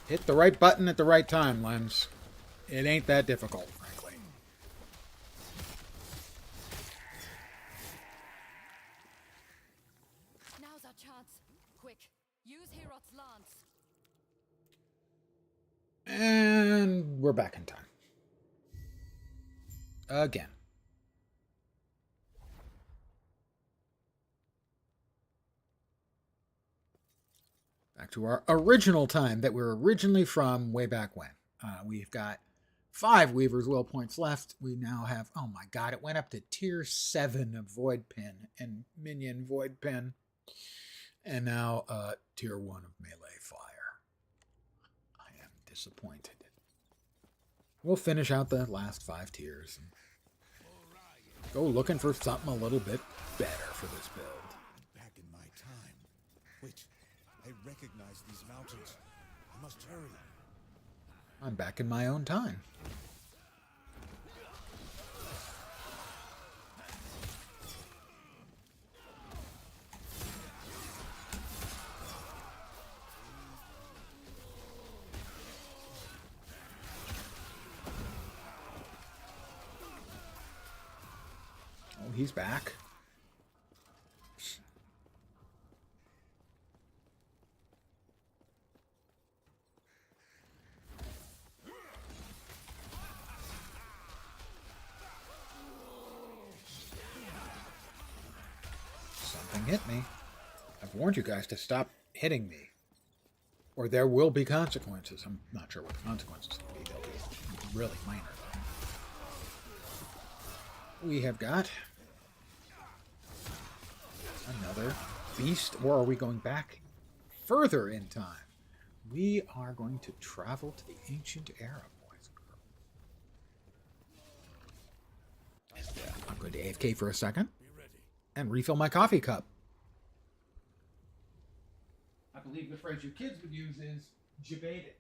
Hit the right button at the right time, Lens. It ain't that difficult, frankly. Now's our chance. Quick, use Herot's lance. And we're back in time. Again. Back to our original time that we're originally from way back when. We've got 5 Weaver's Will points left. We now have, oh my god, it went up to tier 7 of Void Pin and Minion Void Pin. And now tier 1 of Melee Fire. I am disappointed. We'll finish out the last 5 tiers. And go looking for something a little bit better for this build. Back in my time. Wait, I recognize these mountains. I must hurry. I'm back in my own time. Oh, he's back. Something hit me. I've warned you guys to stop hitting me, or there will be consequences. I'm not sure what the consequences will be. They'll be really minor, though. We have got another beast, or are we going back further in time? We are going to travel to the ancient era, boys and girls. I'm going to AFK for a second and refill my coffee cup. I believe the phrase your kids would use is jebaited.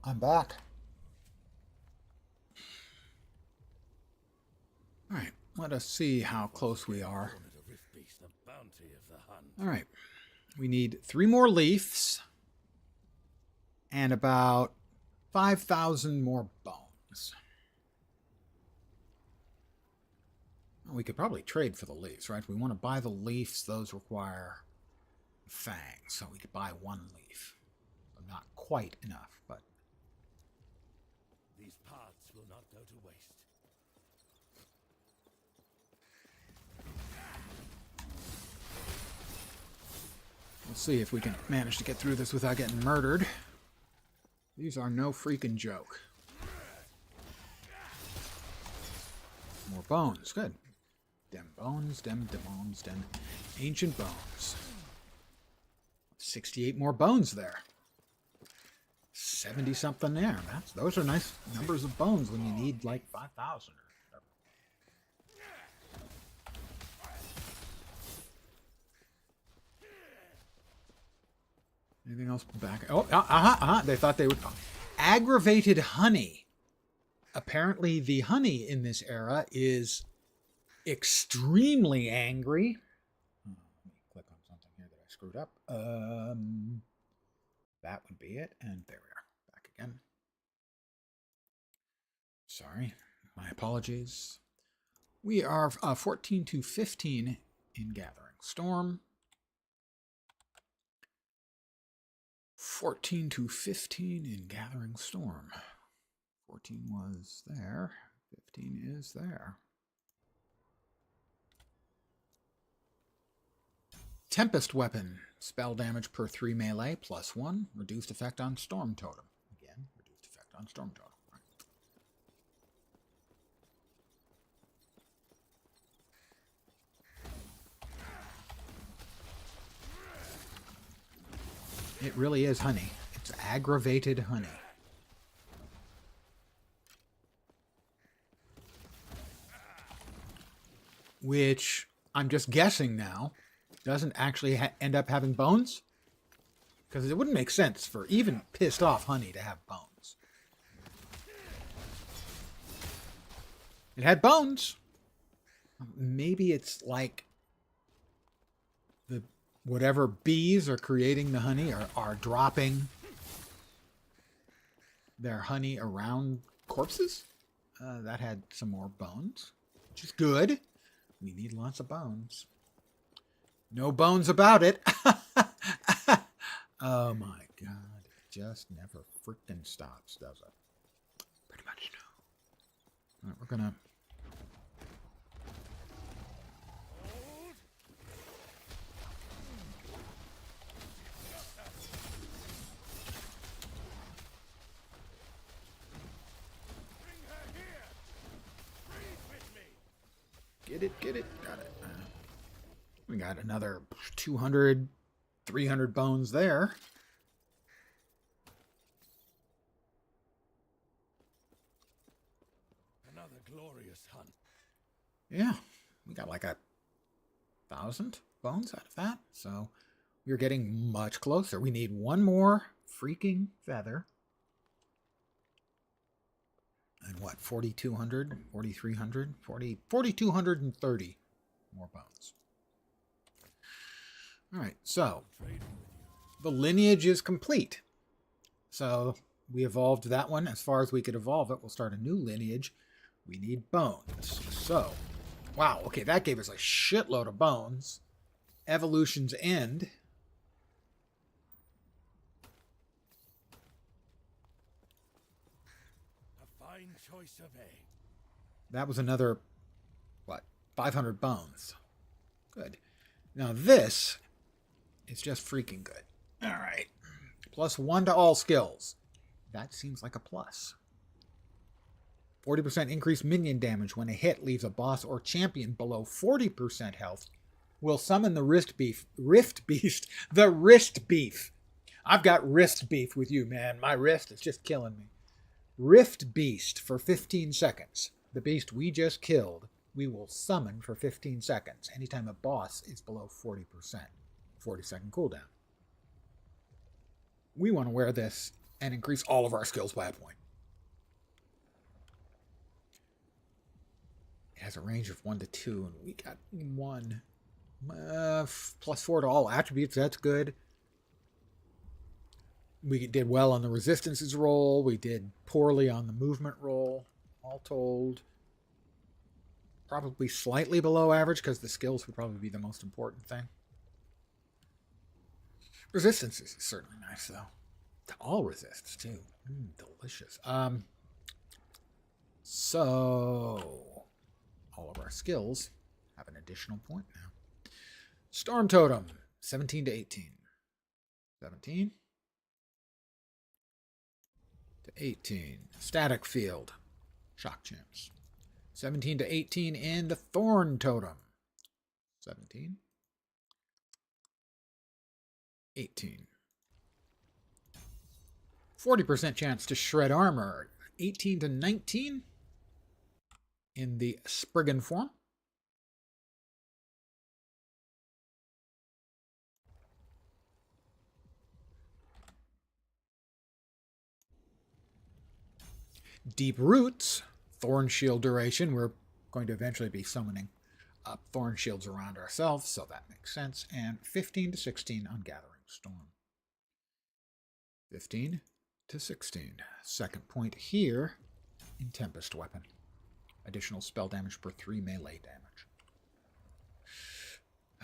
I'm back. All right, let us see how close we are. All right, we need 3 more leaves and about 5,000 more bones. We could probably trade for the leaves, right? We want to buy the leaves. Those require fangs, so we could buy 1 leaf. Not quite enough, but... These paths will not go to waste. We'll see if we can manage to get through this without getting murdered. These are no freaking joke. More bones. Good. Dem bones, dem bones, dem ancient bones. 68 more bones there. 70 something there. Those are nice numbers of bones when you need like 5,000 or whatever. Anything else back? Oh, they thought they would. Aggravated honey. Apparently the honey in this era is extremely angry. Let me click on something here that I screwed up. That would be it. And there we are. Back again. Sorry. My apologies. We are 14 to 15 in Gathering Storm. 14 to 15 in Gathering Storm. 14 was there. 15 is there. Tempest Weapon. Spell damage per 3 melee, +1. Reduced effect on Storm Totem. Again, reduced effect on Storm Totem. Right. It really is honey. It's aggravated honey. Which, I'm just guessing now, doesn't actually end up having bones? Because it wouldn't make sense for even pissed off honey to have bones. It had bones. Maybe it's like the whatever bees are creating the honey are dropping their honey around corpses. That had some more bones, which is good. We need lots of bones. No bones about it. Oh my god. It just never freaking stops, does it? Pretty much no. Alright, we're gonna... Get it. Got it. We got another 200, 300 bones there. Another glorious hunt. Yeah, we got like 1,000 bones out of that. So we're getting much closer. We need 1 more freaking feather. And what, 4,200, 4,300, 4,230 more bones. All right, so the lineage is complete. So we evolved that one as far as we could evolve it. We'll start a new lineage. We need bones. So, wow, okay, that gave us a shitload of bones. Evolution's end. Choice of A. That was another, what, 500 bones. Good. Now this is just freaking good. All right. +1 to all skills. That seems like a plus. 40% increased minion damage when a hit leaves a boss or champion below 40% health. Will summon the Rift Beast. The Wrist Beef. I've got wrist beef with you, man. My wrist is just killing me. Rift Beast for 15 seconds. The beast we just killed, we will summon for 15 seconds anytime a boss is below 40%. 40-second cooldown. We want to wear this and increase all of our skills by a point. It has a range of 1 to 2, and we got 1. +4 to all attributes, that's good. We did well on the resistances roll. We did poorly on the movement roll. All told, probably slightly below average because the skills would probably be the most important thing. Resistances is certainly nice, though. To all resists, too. Delicious. So, all of our skills have an additional point now. Storm Totem, 17 to 18. 17 to 18. Static Field, Shock Champs. 17 to 18 in the Thorn Totem. 17. 18. 40% chance to shred armor. 18 to 19 in the Spriggan form. Deep Roots, Thorn Shield duration. We're going to eventually be summoning up Thorn Shields around ourselves, so that makes sense. And 15 to 16 on Gathering Storm. 15 to 16. Second point here in Tempest Weapon. Additional spell damage per 3 melee damage.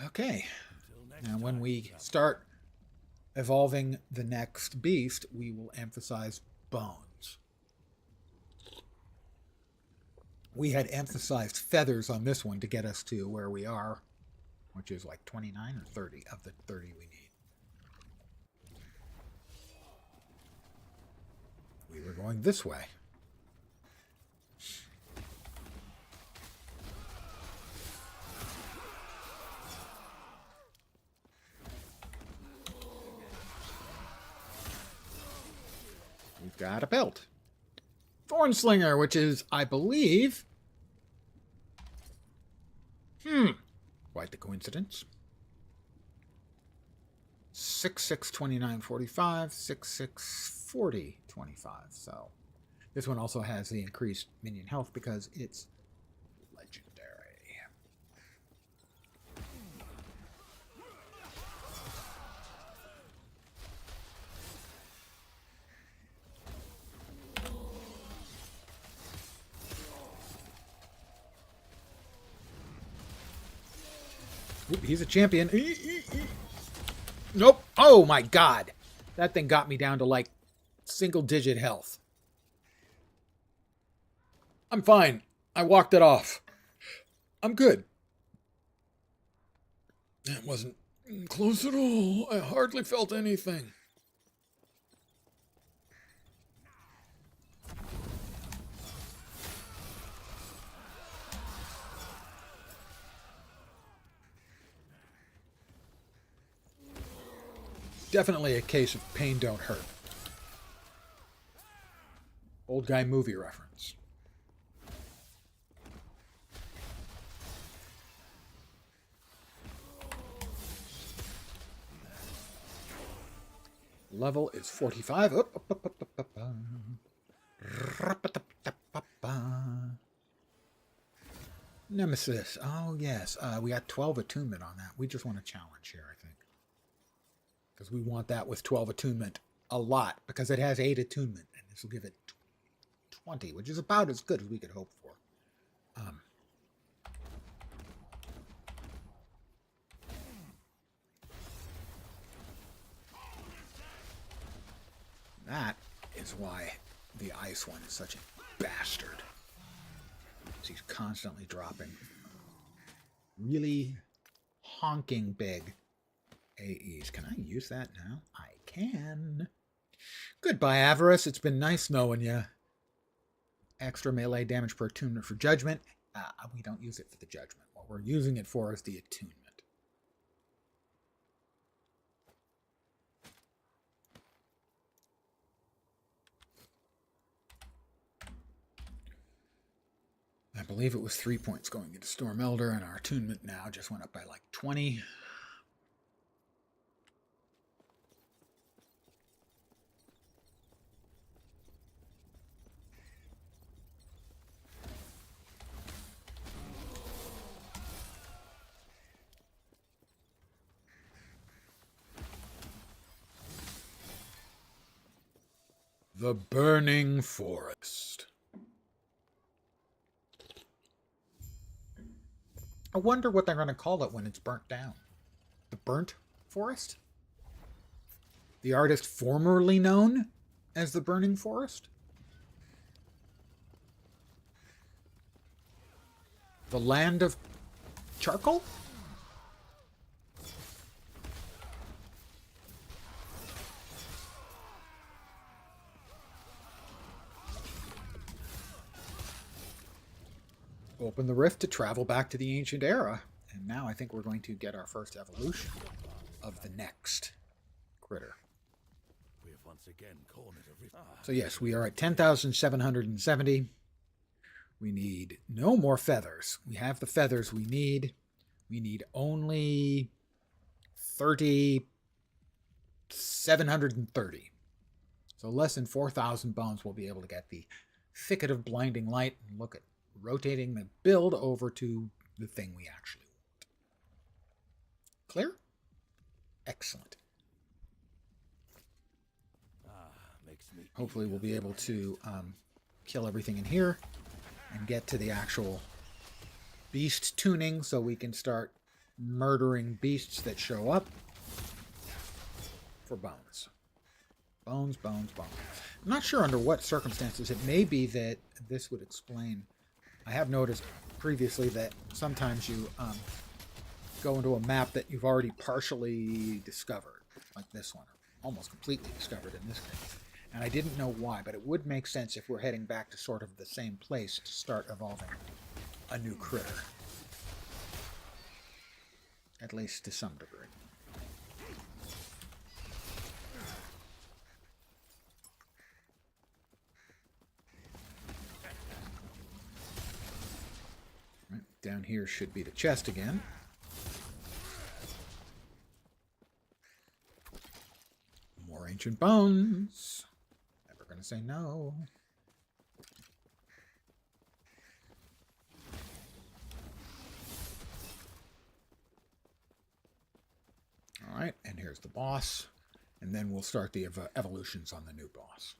Okay. Now when we start evolving the next beast, we will emphasize bones. We had emphasized feathers on this one to get us to where we are, which is like 29 or 30 of the 30 we need. We were going this way. We've got a belt. Thornslinger, which is, I believe... Quite the coincidence. 6/6 29 45, 6/6 40 25. So this one also has the increased minion health because it's legendary. Oop, he's a champion. Nope. Oh my god. That thing got me down to like single-digit health. I'm fine. I walked it off. I'm good. That wasn't close at all. I hardly felt anything. Definitely a case of pain don't hurt. Old guy movie reference. Level is 45. Nemesis. Oh, yes. We got 12 attunement on that. We just want a challenge here, I think. Because we want that with 12 attunement a lot. Because it has 8 attunement. And this will give it 20, which is about as good as we could hope for. That is why the ice one is such a bastard. He's constantly dropping really honking big AEs. Can I use that now? I can. Goodbye, Avarice. It's been nice knowing you. Extra melee damage per attunement for judgment. We don't use it for the judgment. What we're using it for is the attunement. I believe it was 3 points going into Storm Elder, and our attunement now just went up by like 20. The Burning Forest. I wonder what they're going to call it when it's burnt down. The Burnt Forest? The artist formerly known as the Burning Forest? The Land of Charcoal? Open the rift to travel back to the ancient era. And now I think we're going to get our first evolution of the next critter. We have once again cornered a rift. So yes, we are at 10,770. We need no more feathers. We have the feathers we need. We need only 3,730. So less than 4,000 bones we'll be able to get the Thicket of Blinding Light and look at rotating the build over to the thing we actually want. Clear? Excellent. Hopefully we'll be able to kill everything in here and get to the actual beast tuning so we can start murdering beasts that show up for bones. Bones, bones, bones. I'm not sure under what circumstances. It may be that this would explain. I have noticed previously that sometimes you go into a map that you've already partially discovered, like this one, almost completely discovered in this case. And I didn't know why, but it would make sense if we're heading back to sort of the same place to start evolving a new critter. At least to some degree. Right, down here should be the chest again. More ancient bones. Never gonna say no. All right, and here's the boss. And then we'll start the evolutions on the new boss.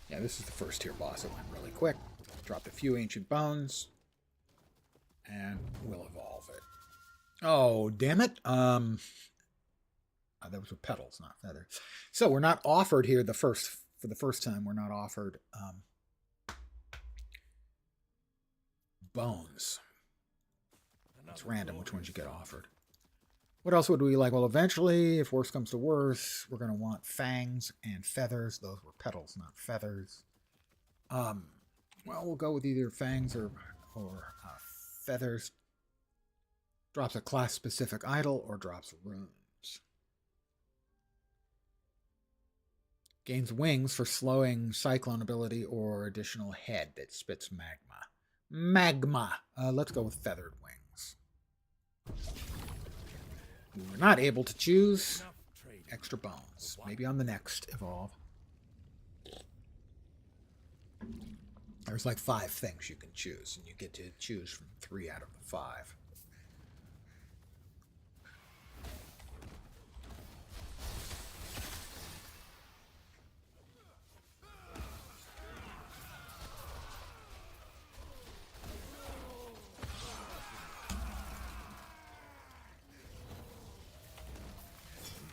Yeah, this is the first tier boss. It went really quick. Dropped a few ancient bones. And we'll evolve it. Oh, damn it. Those were petals, not feathers. So we're not offered here for the first time, we're not offered bones. It's random which ones you get offered. What else would we like? Well, eventually, if worse comes to worse, we're going to want fangs and feathers. Those were petals, not feathers. Well, we'll go with either fangs or feathers. Drops a class-specific idol or drops runes. Gains wings for slowing cyclone ability or additional head that spits magma. Magma! Let's go with feathered wings. We were not able to choose extra bones. Maybe on the next evolve. There's like 5 things you can choose, and you get to choose from 3 out of the 5.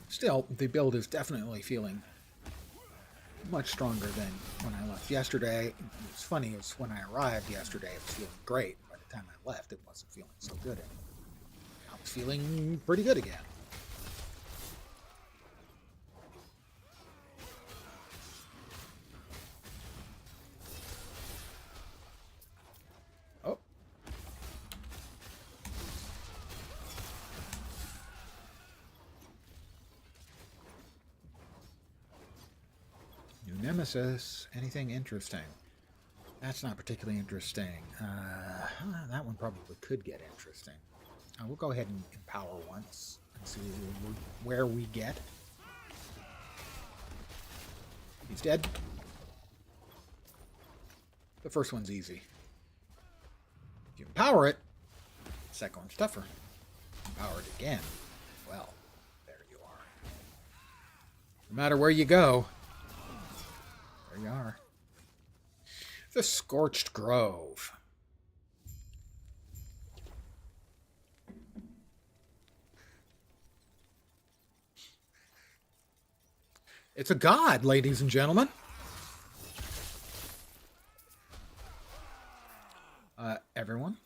Still, the build is definitely feeling much stronger than when I left yesterday. It's funny, it was when I arrived yesterday, it was feeling great. By the time I left, it wasn't feeling so good anymore. I was feeling pretty good again. Oh. New nemesis. Anything interesting? That's not particularly interesting. That one probably could get interesting. We'll go ahead and empower once and see where we get. He's dead. The first one's easy. If you empower it, Psycho and Stuffer. Powered again. Well, there you are. No matter where you go, there you are. The Scorched Grove. It's a god, ladies and gentlemen. Everyone,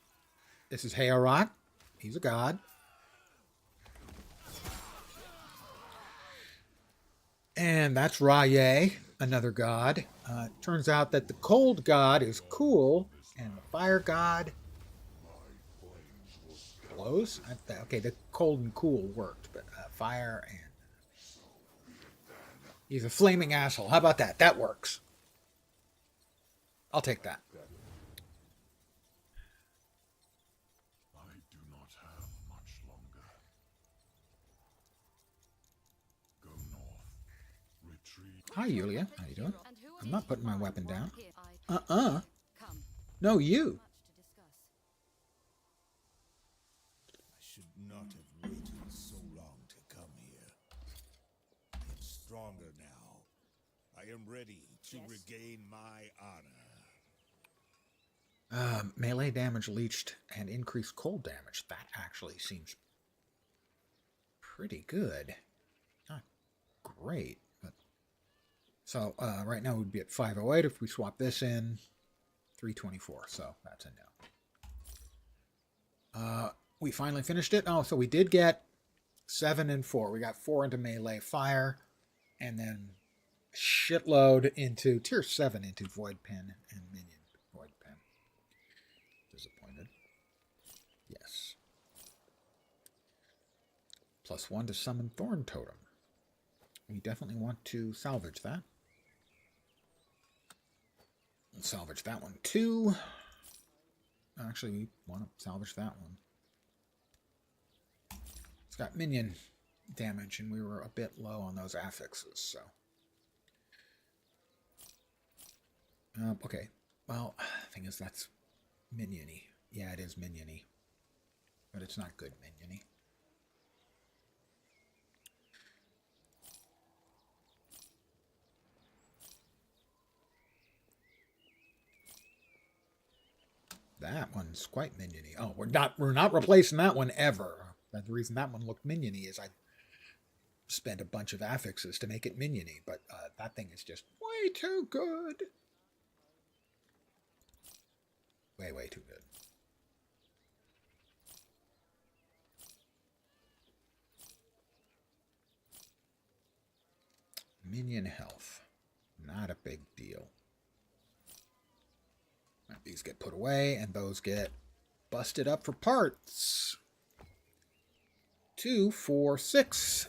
this is Heorot. He's a god. And that's Raye, another god. Turns out that the cold god is cool, and the fire god blows. Okay, the cold and cool worked, but fire and... He's a flaming asshole. How about that? That works. I'll take that. I do not have much longer. Go north. Retreat. Hi, Yulia. How you doing? And who I'm not putting my weapon down. I Uh-uh. come. No, you. Much to discuss. I should not have waited so long to come here. I am stronger now. I am ready to regain my honor. Melee damage leached and increased cold damage. That actually seems pretty good. Not great, but... So, right now we'd be at 508 if we swap this in. 324, so that's a no. We finally finished it. Oh, so we did get 7 and 4. We got 4 into melee fire, and then shitload into tier 7 into void pen and minion void pen. Disappointed. Yes. +1 to summon Thorn Totem. We definitely want to salvage that. We'll salvage that one too. Actually, we want to salvage that one. It's got minion damage, and we were a bit low on those affixes, so. Okay. Well, thing is, that's minion-y. Yeah, it is minion-y. But it's not good minion-y. That one's quite minion-y. Oh, we're not replacing that one ever. The reason that one looked minion-y is I spent a bunch of affixes to make it minion-y, but that thing is just way too good. Way too good. Minion health. Not a big deal. These get put away, and those get busted up for parts. 2, 4, 6.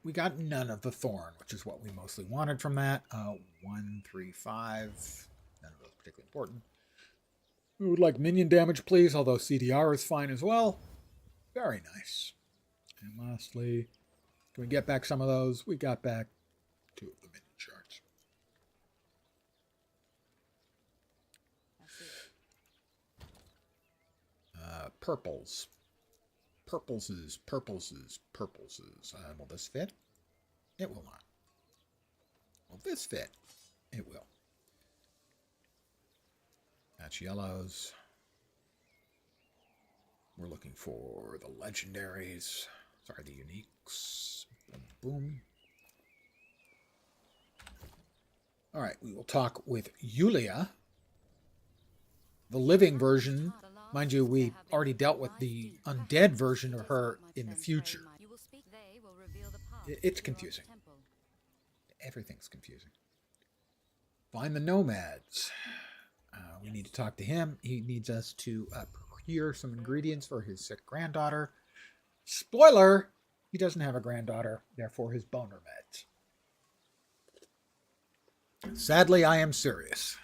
We got none of the thorn, which is what we mostly wanted from that. 1, 3, 5. None of those particularly important. We would like minion damage, please, although CDR is fine as well. Very nice. And lastly, can we get back some of those? We got back 2 of the minion shards. Purples. Purpleses. Will this fit? It will not. Will this fit? It will. That's yellows. We're looking for the legendaries. Sorry, the uniques. Boom, boom. All right, we will talk with Yulia. The living version, mind you, we already dealt with the undead version of her in the future. It's confusing. Everything's confusing. Find the nomads. We need to talk to him. He needs us to procure some ingredients for his sick granddaughter. Spoiler! He doesn't have a granddaughter, therefore his boner meds. Sadly, I am serious.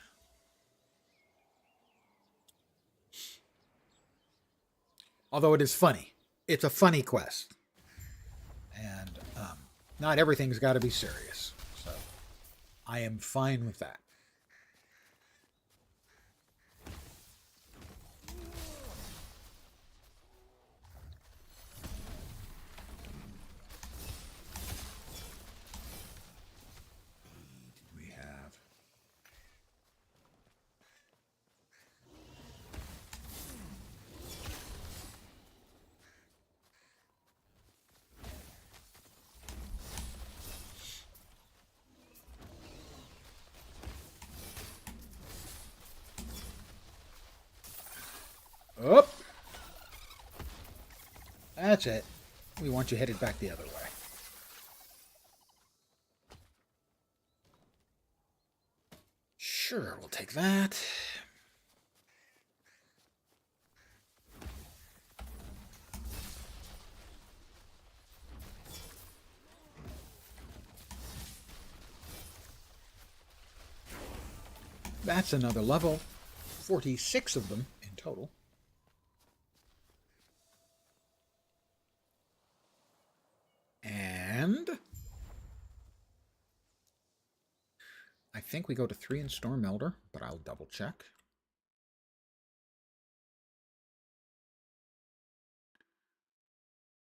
Although it is funny. It's a funny quest. And not everything's got to be serious. So I am fine with that. Up. That's it. We want you headed back the other way. Sure, we'll take that. That's another level. 46 of them in total. And I think we go to 3 in Storm Elder, but I'll double check.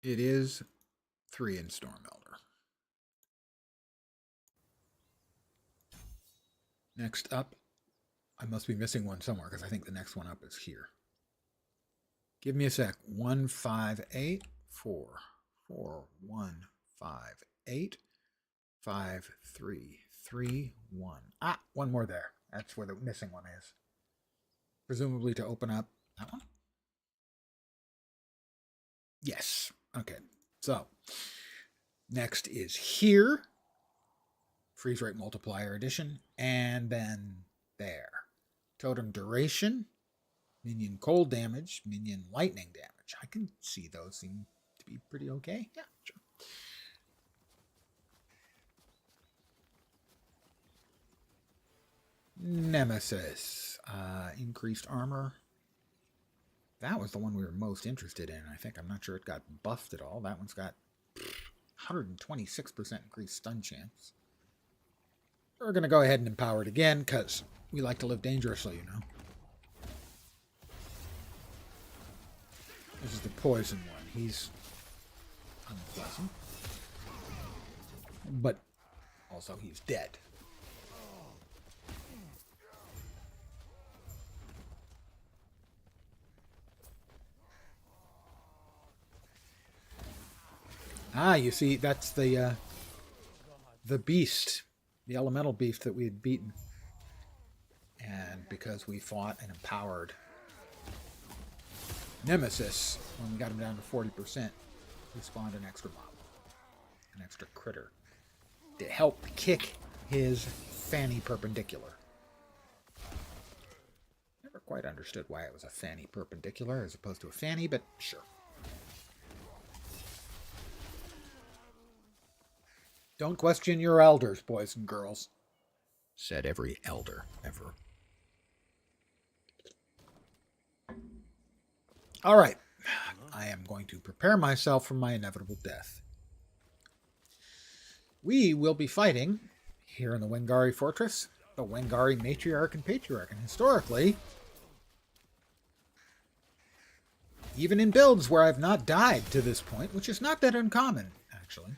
It is 3 in Storm Elder. Next up, I must be missing one somewhere because I think the next one up is here. Give me a sec. 1, 5, 8, 4, 4, 1, 5, 8, 5, 3, 3, 1. Ah, one more there. That's where the missing one is. Presumably to open up that one? Yes. Okay. So, next is here. Freeze rate multiplier addition. And then there. Totem duration. Minion cold damage. Minion lightning damage. I can see those seem to be pretty okay. Yeah, sure. Nemesis. Increased armor. That was the one we were most interested in, I think. I'm not sure it got buffed at all. That one's got 126% increased stun chance. We're going to go ahead and empower it again, because we like to live dangerously, you know. This is the poison one. He's unpleasant. But also he's dead. Ah, you see, that's the beast, the elemental beast that we had beaten. And because we fought and empowered Nemesis, when we got him down to 40%, we spawned an extra mob, an extra critter, to help kick his fanny perpendicular. Never quite understood why it was a fanny perpendicular as opposed to a fanny, but sure. Don't question your elders, boys and girls, said every elder ever. All right, I am going to prepare myself for my inevitable death. We will be fighting here in the Wengari Fortress, the Wengari Matriarch and Patriarch, and historically, even in builds where I've not died to this point, which is not that uncommon, actually.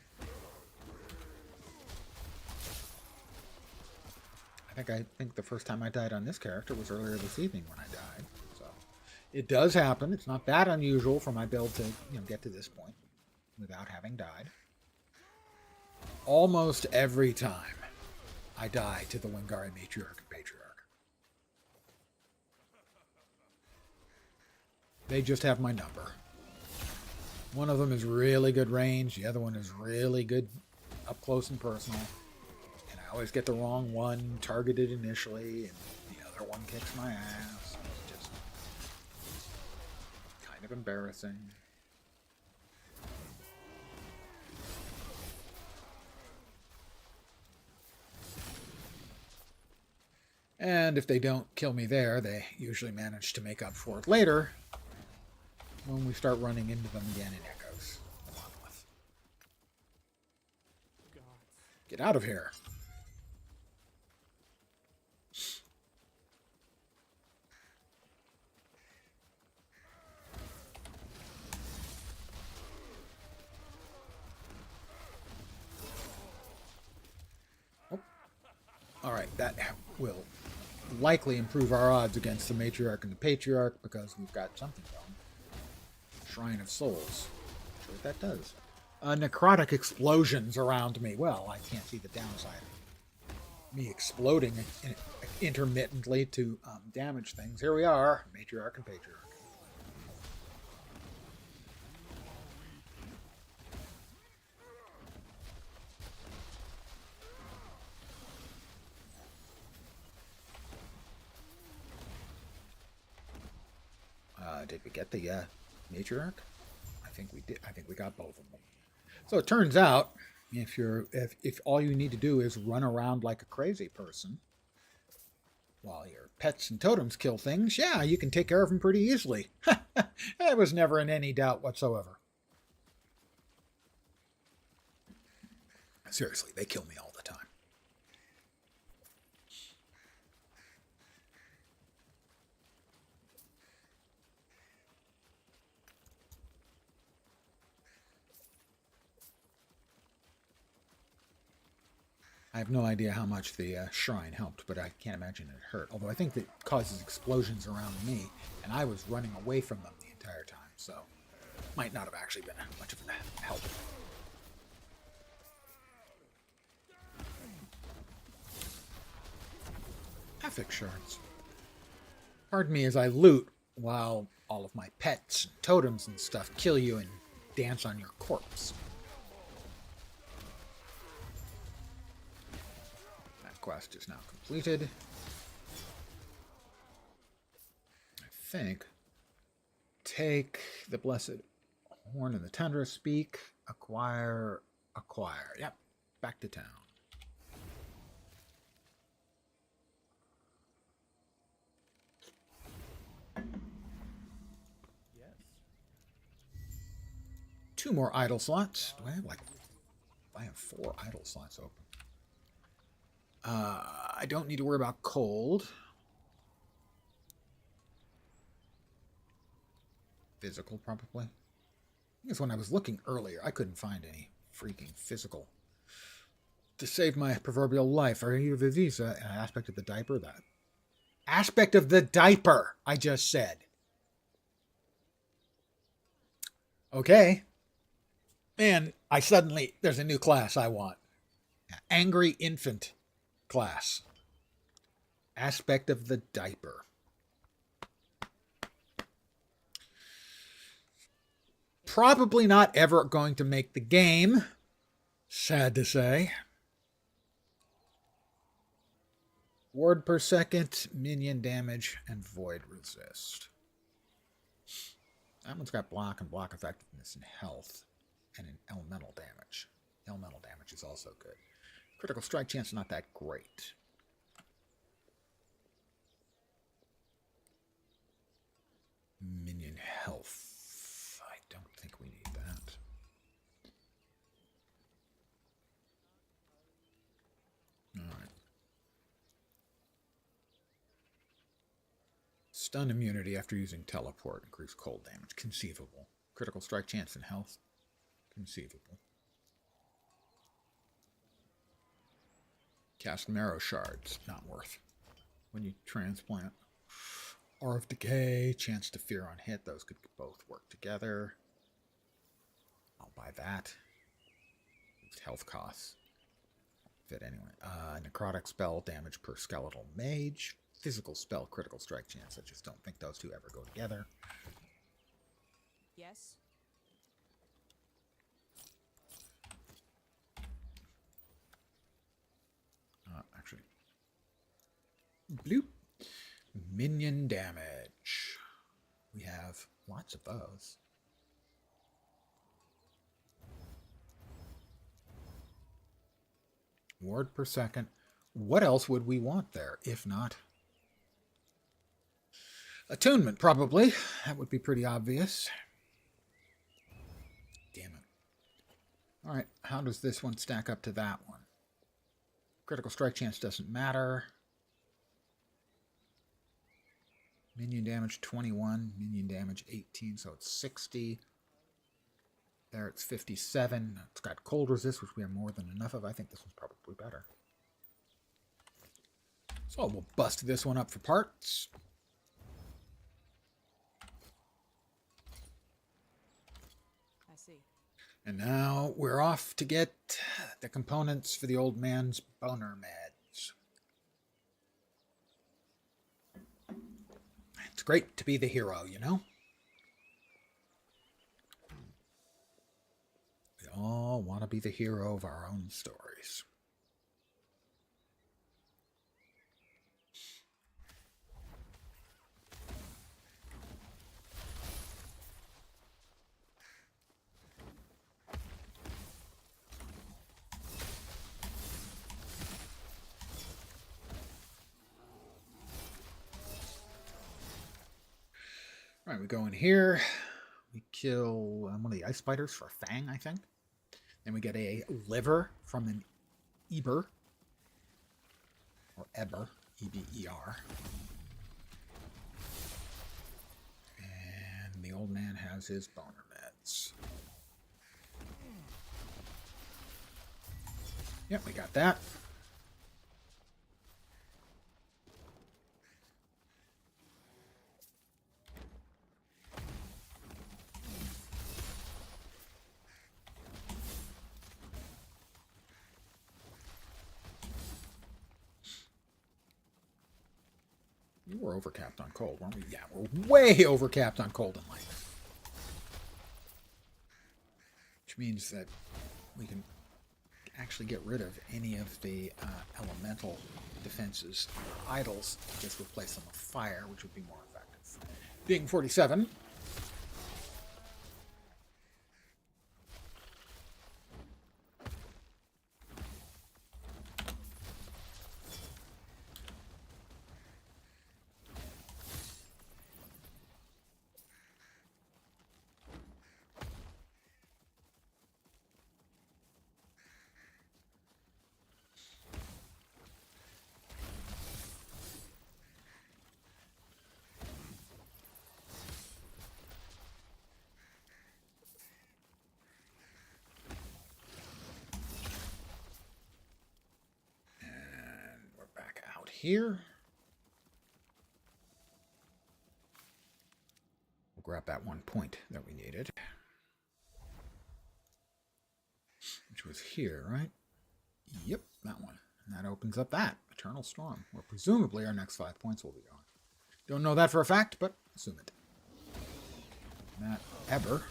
I think the first time I died on this character was earlier this evening when I died. So it does happen. It's not that unusual for my build to get to this point without having died. Almost every time I die to the Wengari Matriarch and Patriarch. They just have my number. One of them is really good range. The other one is really good up close and personal. I always get the wrong one targeted initially, and the other one kicks my ass. It's just kind of embarrassing. And if they don't kill me there, they usually manage to make up for it later when we start running into them again in Echoes. The monolith. Get out of here. Alright, that will likely improve our odds against the Matriarch and the Patriarch because we've got something going. Shrine of Souls. I'm sure what that does. Necrotic explosions around me. Well, I can't see the downside of me exploding intermittently to damage things. Here we are, Matriarch and Patriarch. Did we get the matriarch? I think we did. I think we got both of them. So it turns out, if all you need to do is run around like a crazy person while your pets and totems kill things, yeah, you can take care of them pretty easily. That was never in any doubt whatsoever. Seriously, they kill me all the time. I have no idea how much the shrine helped, but I can't imagine it hurt. Although I think that causes explosions around me, and I was running away from them the entire time, so might not have actually been much of a help. Epic shards. Pardon me as I loot while all of my pets and totems and stuff kill you and dance on your corpse. That quest is now completed. I think. Take the Blessed Horn and the Tundra, speak, acquire. Yep, back to town. Two more idle slots. Do I have I have 4 idle slots open. I don't need to worry about cold. Physical, probably. Because when I was looking earlier, I couldn't find any freaking physical to save my proverbial life. Or either these aspect of the diaper. That aspect of the diaper, I just said. Okay. And there's a new class I want. Angry Infant class. Aspect of the diaper. Probably not ever going to make the game. Sad to say. Ward per second, minion damage, and void resist. That one's got block and block effectiveness and health. And an elemental damage. Elemental damage is also good. Critical strike chance not that great. Minion health. I don't think we need that. Alright. Stun immunity after using teleport. Increase cold damage. Conceivable. Critical strike chance and health. Conceivable. Cast marrow shards. Not worth. When you transplant. Aura of Decay. Chance to fear on hit. Those could both work together. I'll buy that. It's health costs. Fit anyway. Necrotic spell. Damage per skeletal mage. Physical spell. Critical strike chance. I just don't think those two ever go together. Yes. Actually. Bloop. Minion damage. We have lots of those. Ward per second. What else would we want there, if not? Attunement, probably. That would be pretty obvious. Damn it. Alright, how does this one stack up to that one? Critical strike chance doesn't matter. Minion damage 21, minion damage 18, so it's 60. There it's 57. It's got cold resist, which we have more than enough of. I think this one's probably better. So we'll bust this one up for parts. I see. And now we're off to get the components for the old man's boner meds. It's great to be the hero, you know? We all want to be the hero of our own stories. All right, we go in here. We kill one of the ice spiders for a fang, I think. Then we get a liver from an Eber. Or Eber. E-B-E-R. And the old man has his boner meds. Yep, we got that. We were overcapped on cold, weren't we? Yeah, we're way overcapped on cold and light. Which means that we can actually get rid of any of the elemental defenses or idols, just replace them with fire, which would be more effective. Being 47. Here. We'll grab that 1 point that we needed. Which was here, right? Yep, that one. And that opens up that Eternal Storm, where presumably our next 5 points will be on. Don't know that for a fact, but assume it. And that Eber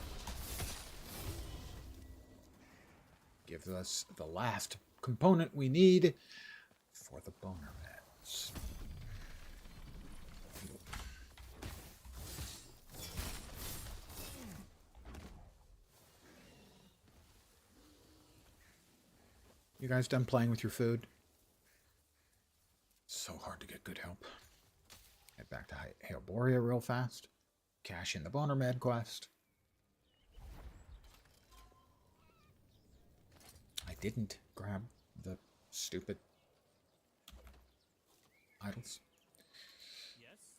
gives us the last component we need for the boner meds. You guys done playing with your food? So hard to get good help. Head back to Hyperborea real fast. Cash in the boner med quest. I didn't grab the stupid idols. Yes.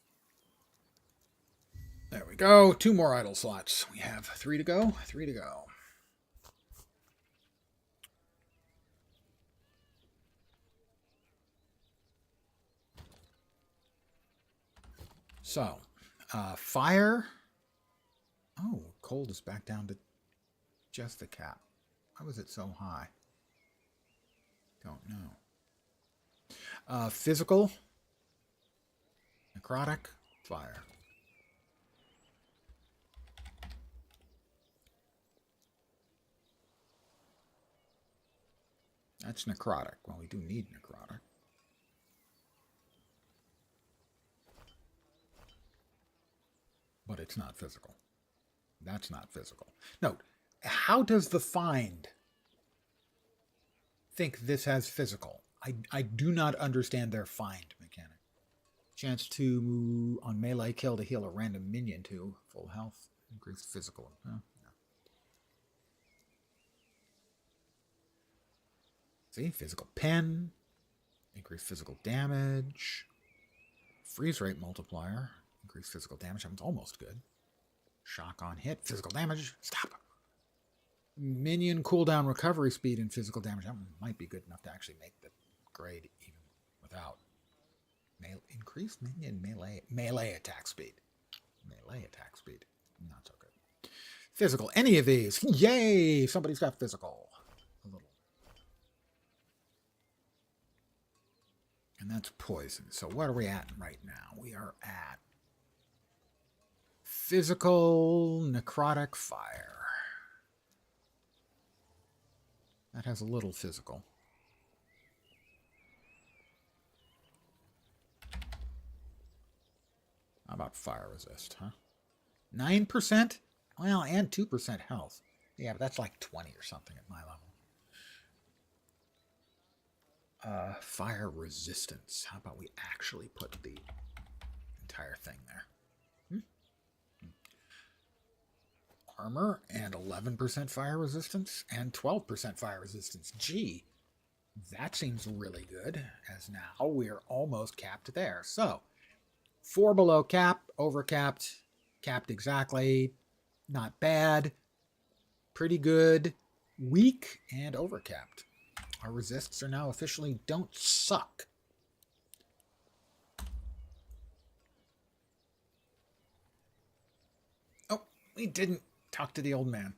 There we go. 2 more idol slots. We have 3 to go. 3 to go. So, fire. Oh, cold is back down to just the cap. Why was it so high? Don't know. Physical. Necrotic. Fire. That's necrotic. Well, we do need necrotic. But it's not physical. That's not physical. Note, how does the find think this has physical? I do not understand their find mechanic. Chance to, on melee kill, to heal a random minion to full health. Increased physical. No. See, physical pen. Increased physical damage. Freeze rate multiplier. Increased physical damage. That one's almost good. Shock on hit. Physical damage. Stop. Minion cooldown recovery speed and physical damage. That one might be good enough to actually make the grade even without. Increased minion melee attack speed. Melee attack speed. Not so good. Physical. Any of these. Yay! Somebody's got physical. A little. And that's poison. So what are we at right now? We are at physical necrotic fire. That has a little physical. How about fire resist, huh? 9%? Well, and 2% health. Yeah, but that's like 20 or something at my level. Fire resistance. How about we actually put the entire thing there? armor and 11% fire resistance and 12% fire resistance. Gee, that seems really good, as now we're almost capped there. So, 4 below cap, overcapped, capped exactly, not bad, pretty good, weak, and overcapped. Our resists are now officially don't suck. Oh, we didn't talk to the old man.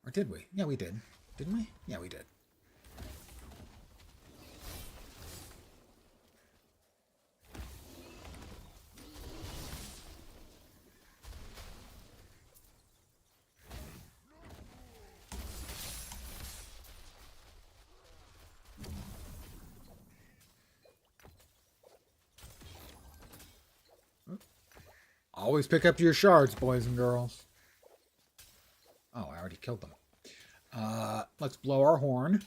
Or did we? Yeah, we did. Didn't we? Yeah, we did. Always pick up your shards, boys and girls. Oh, I already killed them. Let's blow our horn.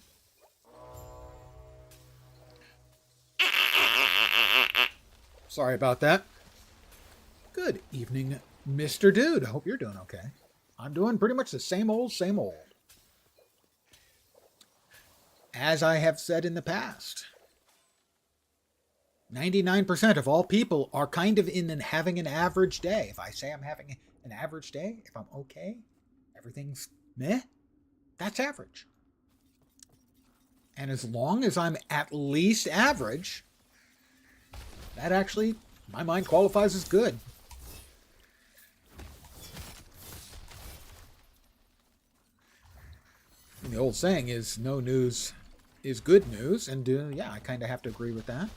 Sorry about that. Good evening, Mr. Dude. I hope you're doing okay. I'm doing pretty much the same old, same old. As I have said in the past, 99% of all people are kind of having an average day. If I say I'm having an average day, if I'm okay, everything's meh, that's average. And as long as I'm at least average, that actually, my mind qualifies as good. And the old saying is, no news is good news. And yeah, I kind of have to agree with that.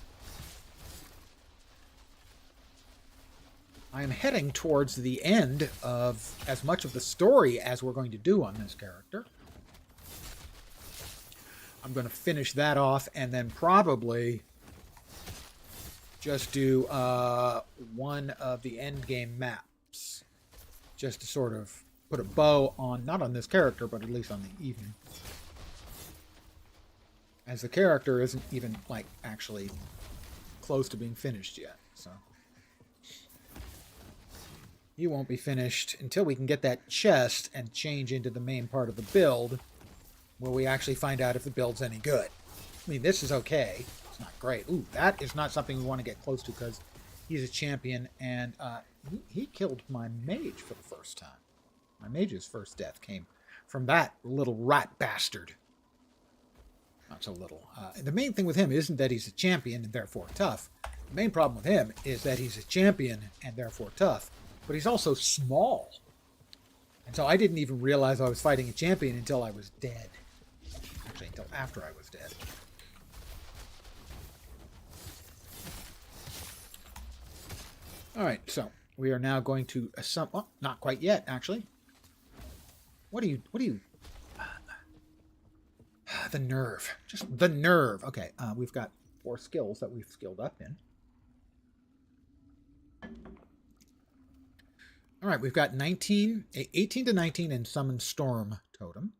I am heading towards the end of as much of the story as we're going to do on this character. I'm going to finish that off and then probably just do one of the end game maps. Just to sort of put a bow on, not on this character, but at least on the evening. As the character isn't even, like, actually close to being finished yet, so. He won't be finished until we can get that chest and change into the main part of the build, where we actually find out if the build's any good. I mean, this is okay. It's not great. Ooh, that is not something we want to get close to because he's a champion, and he killed my mage for the first time. My mage's first death came from that little rat bastard. Not so little. The main thing with him isn't that he's a champion and therefore tough. The main problem with him is that he's a champion and therefore tough, but he's also small. And so I didn't even realize I was fighting a champion until I was dead. Actually, until after I was dead. Alright, so we are now going to well, not quite yet, actually. What do you the nerve. Just the nerve. Okay, we've got 4 skills that we've skilled up in. All right, we've got 18 to 19 in Summon Storm Totem.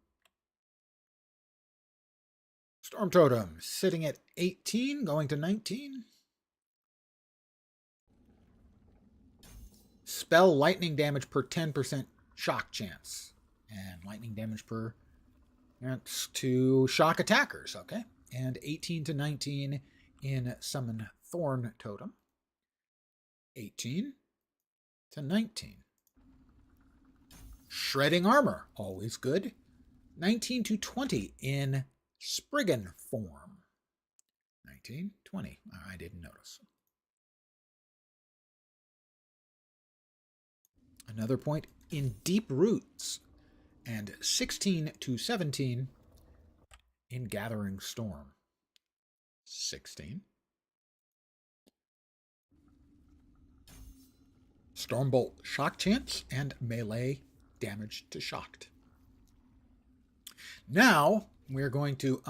Storm Totem sitting at 18, going to 19. Spell lightning damage per 10% shock chance. And lightning damage per chance to shock attackers, okay? And 18 to 19 in Summon Thorn Totem. 18 to 19. Shredding Armor, always good. 19 to 20 in Spriggan form. 19, 20. I didn't notice. Another point in Deep Roots. And 16 to 17 in Gathering Storm. 16. Stormbolt shock chance and melee damage to shocked. Now we're going to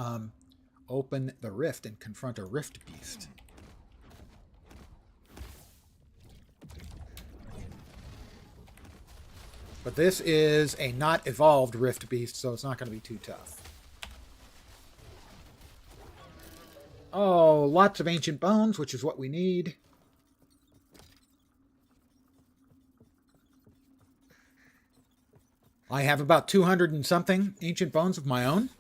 open the rift and confront a rift beast. But this is a not evolved rift beast, so it's not going to be too tough. Oh, lots of ancient bones, which is what we need. I have about 200 and something ancient bones of my own.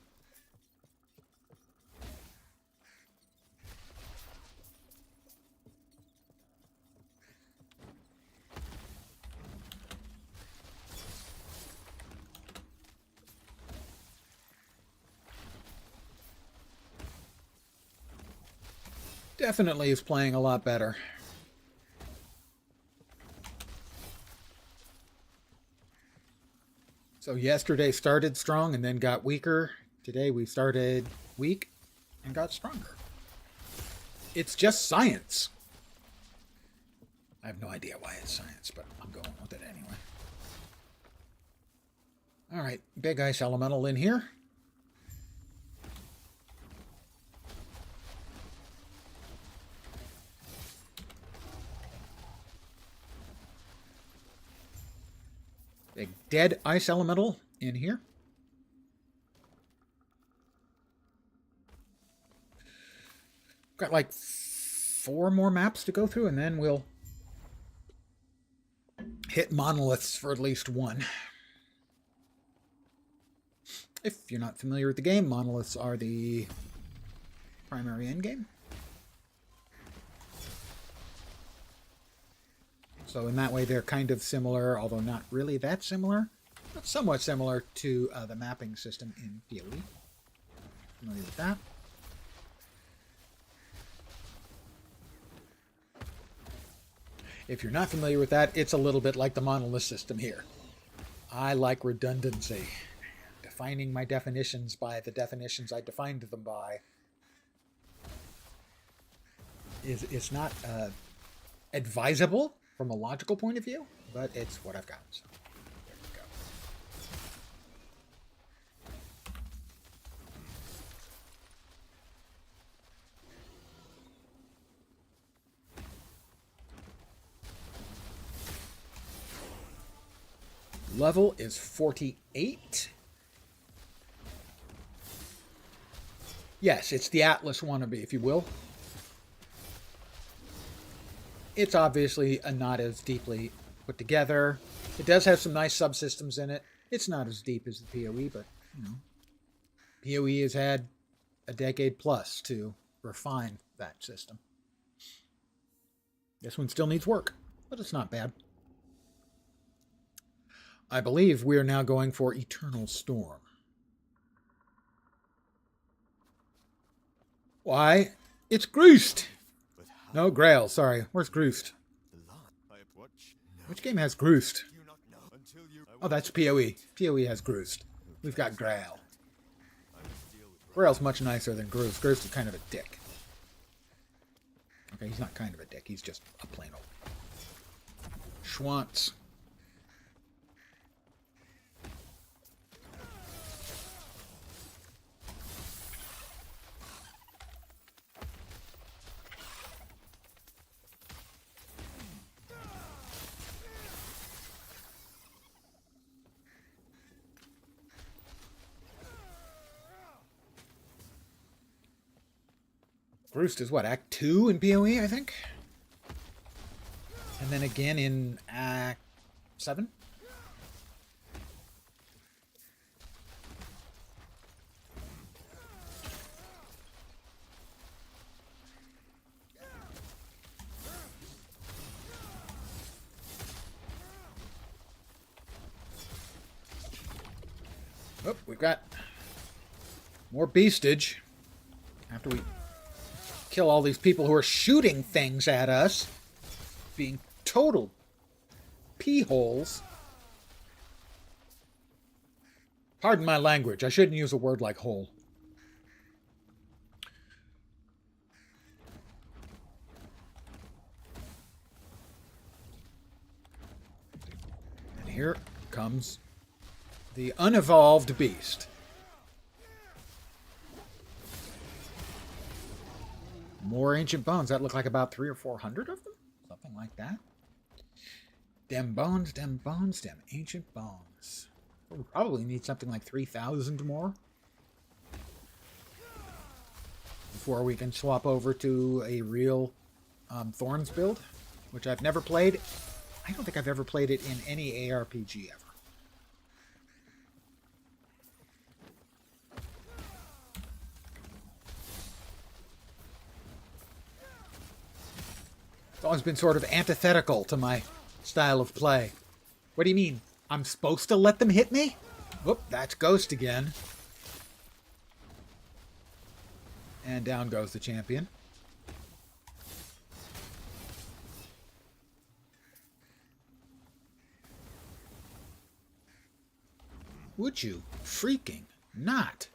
Definitely is playing a lot better. So yesterday started strong and then got weaker. Today we started weak and got stronger. It's just science. I have no idea why it's science, but I'm going with it anyway. All right, big ice elemental in here. Big dead ice elemental in here. Got like 4 more maps to go through, and then we'll hit monoliths for at least 1. If you're not familiar with the game, monoliths are the primary endgame. So in that way, they're kind of similar, although not really that similar, but somewhat similar to the mapping system in PoE. Familiar with that? If you're not familiar with that, it's a little bit like the monolith system here. I like redundancy. Defining my definitions by the definitions I defined them by is not advisable from a logical point of view, but it's what I've got. So there we go. Level is 48. Yes, it's the Atlas wannabe, if you will. It's obviously not as deeply put together. It does have some nice subsystems in it. It's not as deep as the PoE, but, you know, PoE has had a decade plus to refine that system. This one still needs work, but it's not bad. I believe we are now going for Eternal Storm. Why? It's Groost! No, Grail, sorry. Where's Groost? Which game has Groost? Oh, that's PoE. PoE has Groost. We've got Grail. Grail's much nicer than Groost. Groost is kind of a dick. Okay, he's not kind of a dick. He's just a plain old schwanz. Groost is what, Act 2 in PoE, I think? And then again in Act 7? Oh, we've got more beastage after we kill all these people who are shooting things at us, being total pee-holes. Pardon my language. I shouldn't use a word like hole. And here comes the unevolved beast. More ancient bones. That look like about 300 or 400 of them? Something like that. Dem bones, dem ancient bones. We'll probably need something like 3,000 more before we can swap over to a real Thorns build, which I've never played. I don't think I've ever played it in any ARPG ever. It's always been sort of antithetical to my style of play. What do you mean? I'm supposed to let them hit me? Whoop, that's Ghost again. And down goes the champion. Would you freaking not?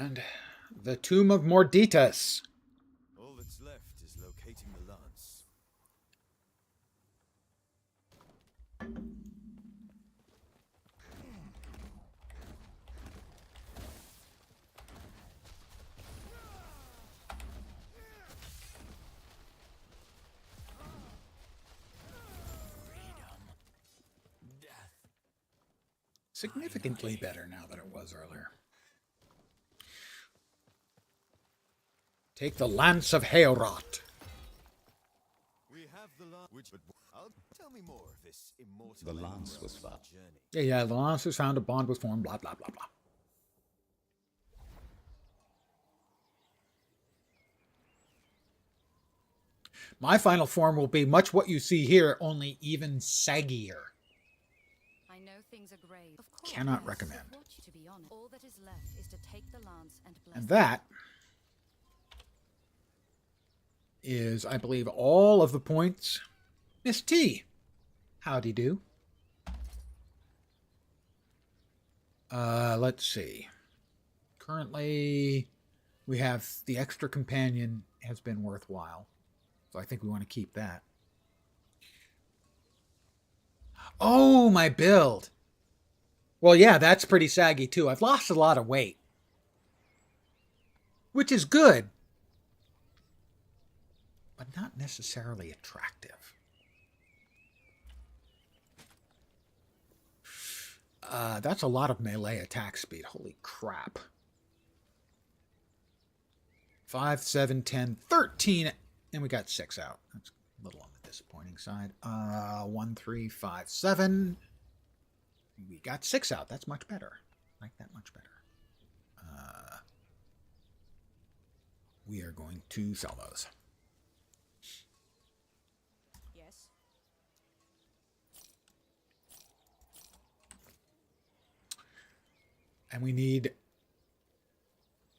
And the Tomb of Morditas. All that's left is locating the lance. Significantly better now than it was earlier. Take the Lance of Heorot. We have the lance. Which, but tell me more of this immortal. The lance was found. Journey. Yeah, the lance was found, a bond was formed, blah, blah, blah, blah. My final form will be much what you see here, only even saggier. I know things are grave. Of course. Cannot recommend. To be honest, all that is left is to take the lance and bless And that is, I believe, all of the points. Miss T, howdy do. Let's see. Currently, we have the extra companion has been worthwhile. So I think we want to keep that. Oh, my build. Well, yeah, that's pretty saggy too. I've lost a lot of weight, which is good, but not necessarily attractive. That's a lot of melee attack speed. Holy crap. 5, 7, 10, 13, and we got 6 out. That's a little on the disappointing side. 1, 3, 5, 7. We got 6 out. That's much better. I like that much better. We are going to sell those. Yes. And we need...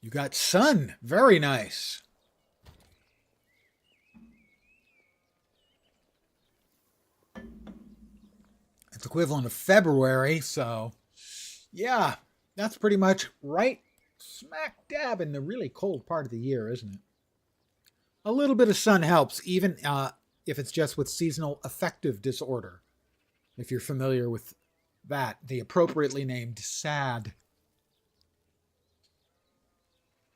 You got Sun. Very nice. It's equivalent of February, so... Yeah, that's pretty much right smack dab in the really cold part of the year, isn't it? A little bit of sun helps, even if it's just with seasonal affective disorder. If you're familiar with that, the appropriately named SAD.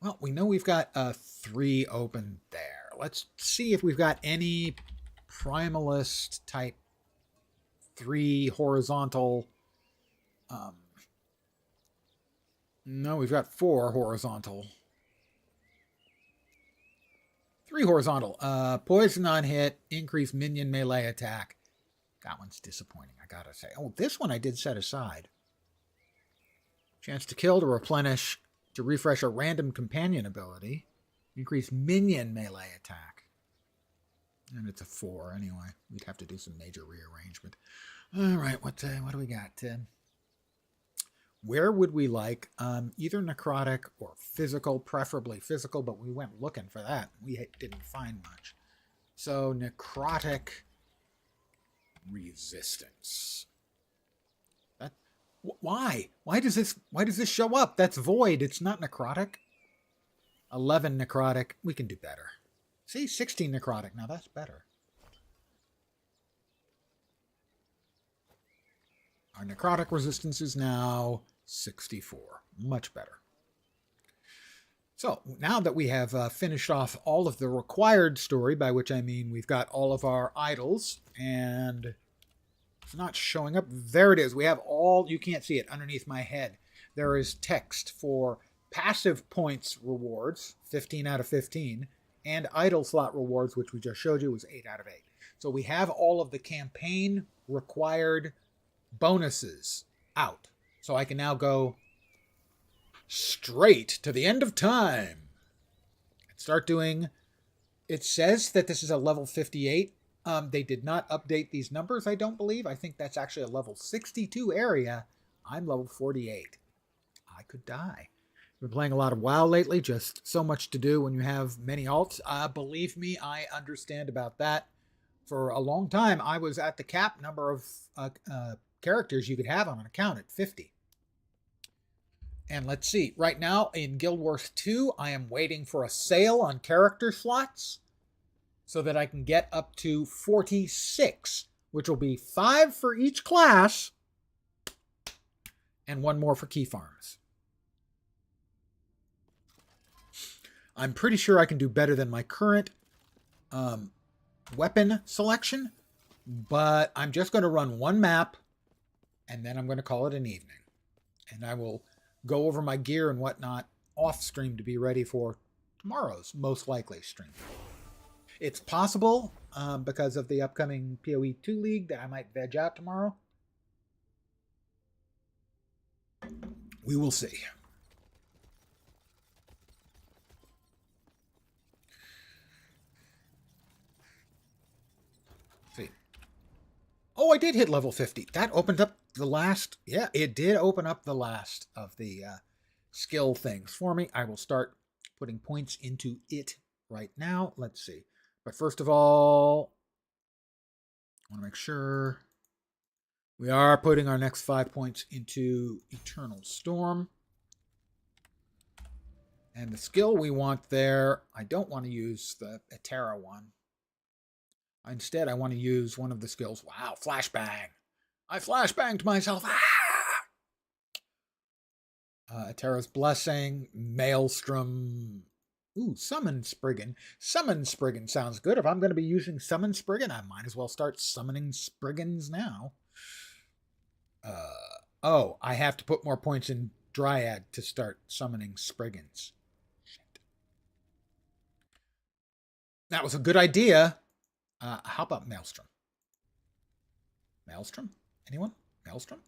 Well, we know we've got 3 open there. Let's see if we've got any Primalist type 3 horizontal. No, we've got 4 horizontal. 3 horizontal. Poison on hit, increase minion melee attack. That one's disappointing, I gotta say. Oh, this one I did set aside. Chance to kill, to replenish, to refresh a random companion ability. Increase minion melee attack. And it's a 4 anyway. We'd have to do some major rearrangement. All right, what do we got? Where would we like either necrotic or physical, preferably physical, but we went looking for that. We didn't find much. So necrotic resistance. That why? Why does this show up? That's void. It's not necrotic. 11 necrotic. We can do better. See, 16 necrotic. Now that's better. Our necrotic resistance is now 64. Much better. So now that we have finished off all of the required story, by which I mean we've got all of our idols, and it's not showing up. There it is. We have all, you can't see it underneath my head. There is text for passive points rewards, 15 out of 15, and idle slot rewards, which we just showed you was 8 out of 8. So we have all of the campaign required bonuses out. So I can now go straight to the end of time and start doing. It says that this is a level 58. They did not update these numbers, I don't believe. I think that's actually a level 62 area. I'm level 48. I could die. Been playing a lot of WoW lately, just so much to do when you have many alts. Believe me, I understand about that. For a long time, I was at the cap number of characters you could have on an account at 50. And let's see, right now in Guild Wars 2, I am waiting for a sale on character slots so that I can get up to 46, which will be 5 for each class and 1 more for key farms. I'm pretty sure I can do better than my current weapon selection, but I'm just going to run 1 map and then I'm going to call it an evening. And I will go over my gear and whatnot off stream to be ready for tomorrow's most likely stream. It's possible, because of the upcoming PoE 2 League, that I might veg out tomorrow. We will see. See. Oh, I did hit level 50. That opened up the last. Yeah, it did open up the last of the skill things for me. I will start putting points into it right now. Let's see. But first of all, I want to make sure we are putting our next 5 points into Eternal Storm. And the skill we want there, I don't want to use the Etera one. Instead, I want to use one of the skills. Wow, flashbang. I flashbanged myself. Etera's Blessing, Maelstrom. Ooh, Summon Spriggan. Summon Spriggan sounds good. If I'm going to be using Summon Spriggan, I might as well start summoning Spriggans now. Oh, I have to put more points in Dryad to start summoning Spriggans. Shit. That was a good idea. How about Maelstrom? Maelstrom? Anyone? Maelstrom?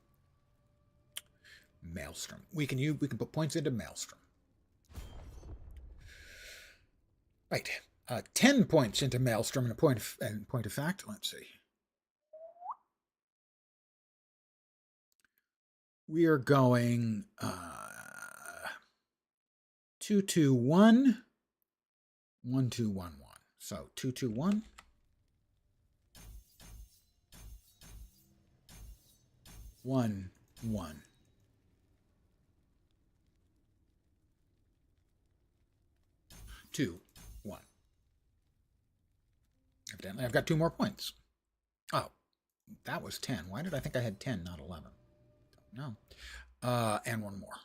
Maelstrom. We can put points into Maelstrom. Right. 10 points into Maelstrom and point of fact. Let's see. We are going 2-2-1, 1-2-1-1. So 2-2-1. 1-1. 2-1. Evidently, I've got 2 more points. Oh, that was 10. Why did I think I had 10, not 11? No. And 1 more.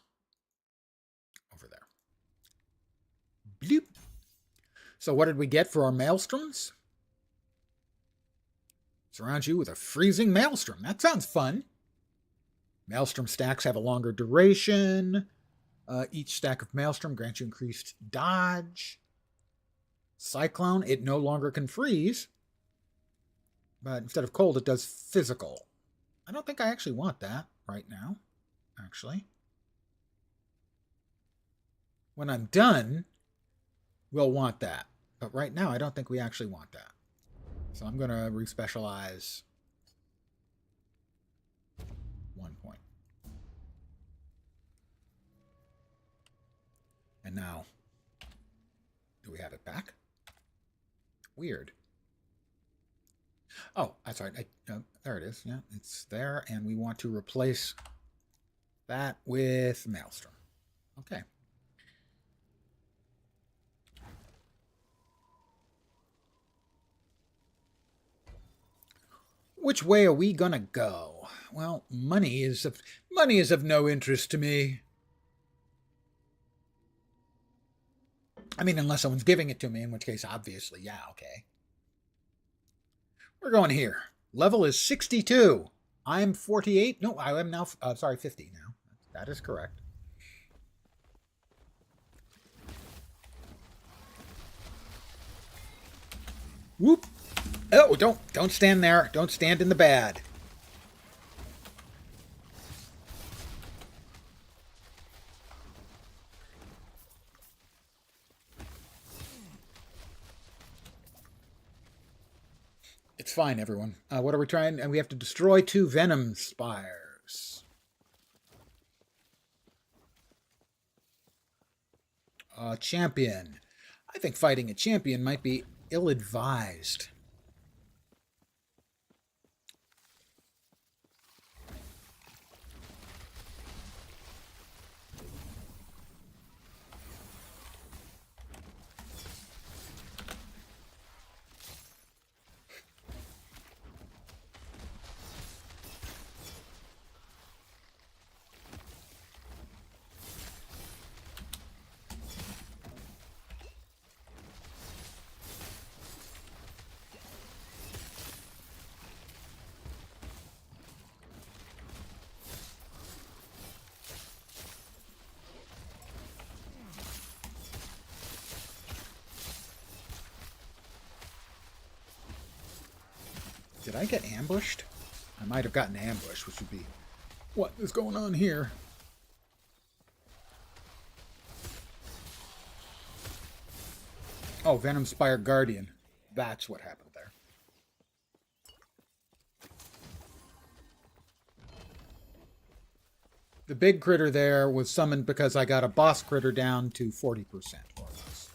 Over there. Bloop. So what did we get for our Maelstroms? Surround you with a freezing Maelstrom. That sounds fun. Maelstrom stacks have a longer duration. Each stack of Maelstrom grants you increased dodge. Cyclone, it no longer can freeze. But instead of cold, it does physical. I don't think I actually want that right now, actually. When I'm done, we'll want that. But right now, I don't think we actually want that. So I'm going to respecialize 1 point. And now, do we have it back? Weird. Oh, that's right. There it is. Yeah, it's there. And we want to replace that with Maelstrom. Okay. Which way are we gonna go? Well, money is of no interest to me. I mean, unless someone's giving it to me, in which case, obviously, yeah, okay. We're going here. Level is 62. I'm 48. No, I am now, 50 now. That is correct. Whoop. Oh, don't stand there. Don't stand in the bad. It's fine, everyone. What are we trying? And we have to destroy 2 Venom Spires. Champion. I think fighting a champion might be ill-advised. Did I get ambushed? I might have gotten ambushed, which would be... What is going on here? Oh, Venom Spire Guardian. That's what happened there. The big critter there was summoned because I got a boss critter down to 40%, more or less.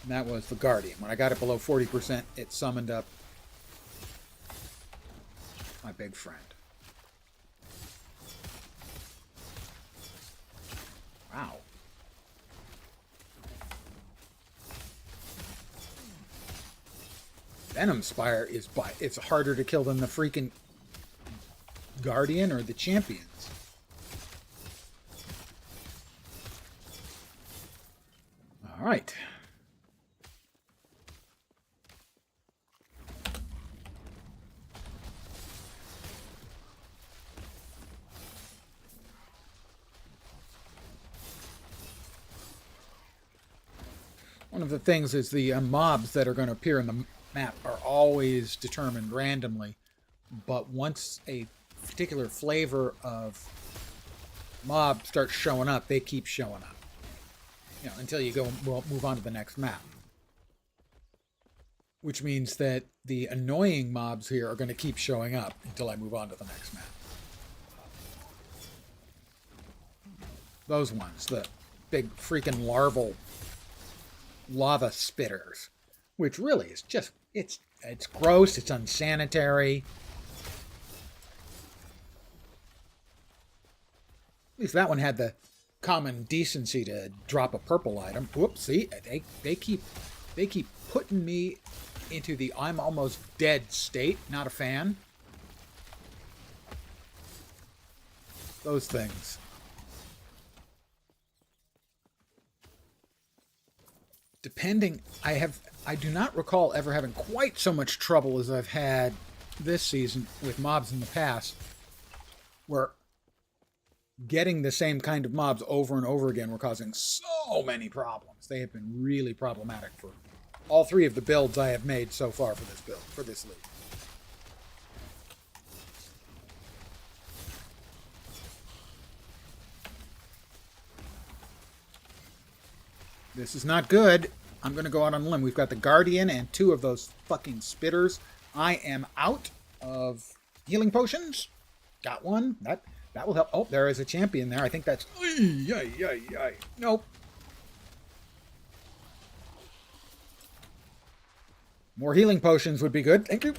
And that was the Guardian. When I got it below 40%, it summoned up my big friend. Wow. Venom Spire is it's harder to kill than the freaking Guardian or the Champions. All right. One of the things is the mobs that are going to appear in the map are always determined randomly, but once a particular flavor of mob starts showing up, they keep showing up. You know, until you move on to the next map. Which means that the annoying mobs here are going to keep showing up until I move on to the next map. Those ones, the big freaking larval lava spitters, which really is just, it's gross, it's unsanitary. At least that one had the common decency to drop a purple item. Whoops, see, they keep putting me into the I'm almost dead state. Not a fan. Those things. Depending, I do not recall ever having quite so much trouble as I've had this season with mobs in the past, where getting the same kind of mobs over and over again were causing so many problems. They have been really problematic for all 3 of the builds I have made so far for this build, for this league. This is not good. I'm going to go out on a limb. We've got the Guardian and 2 of those fucking spitters. I am out of healing potions. Got one. That will help. Oh, there is a champion there. I think that's... Nope. More healing potions would be good. Thank you.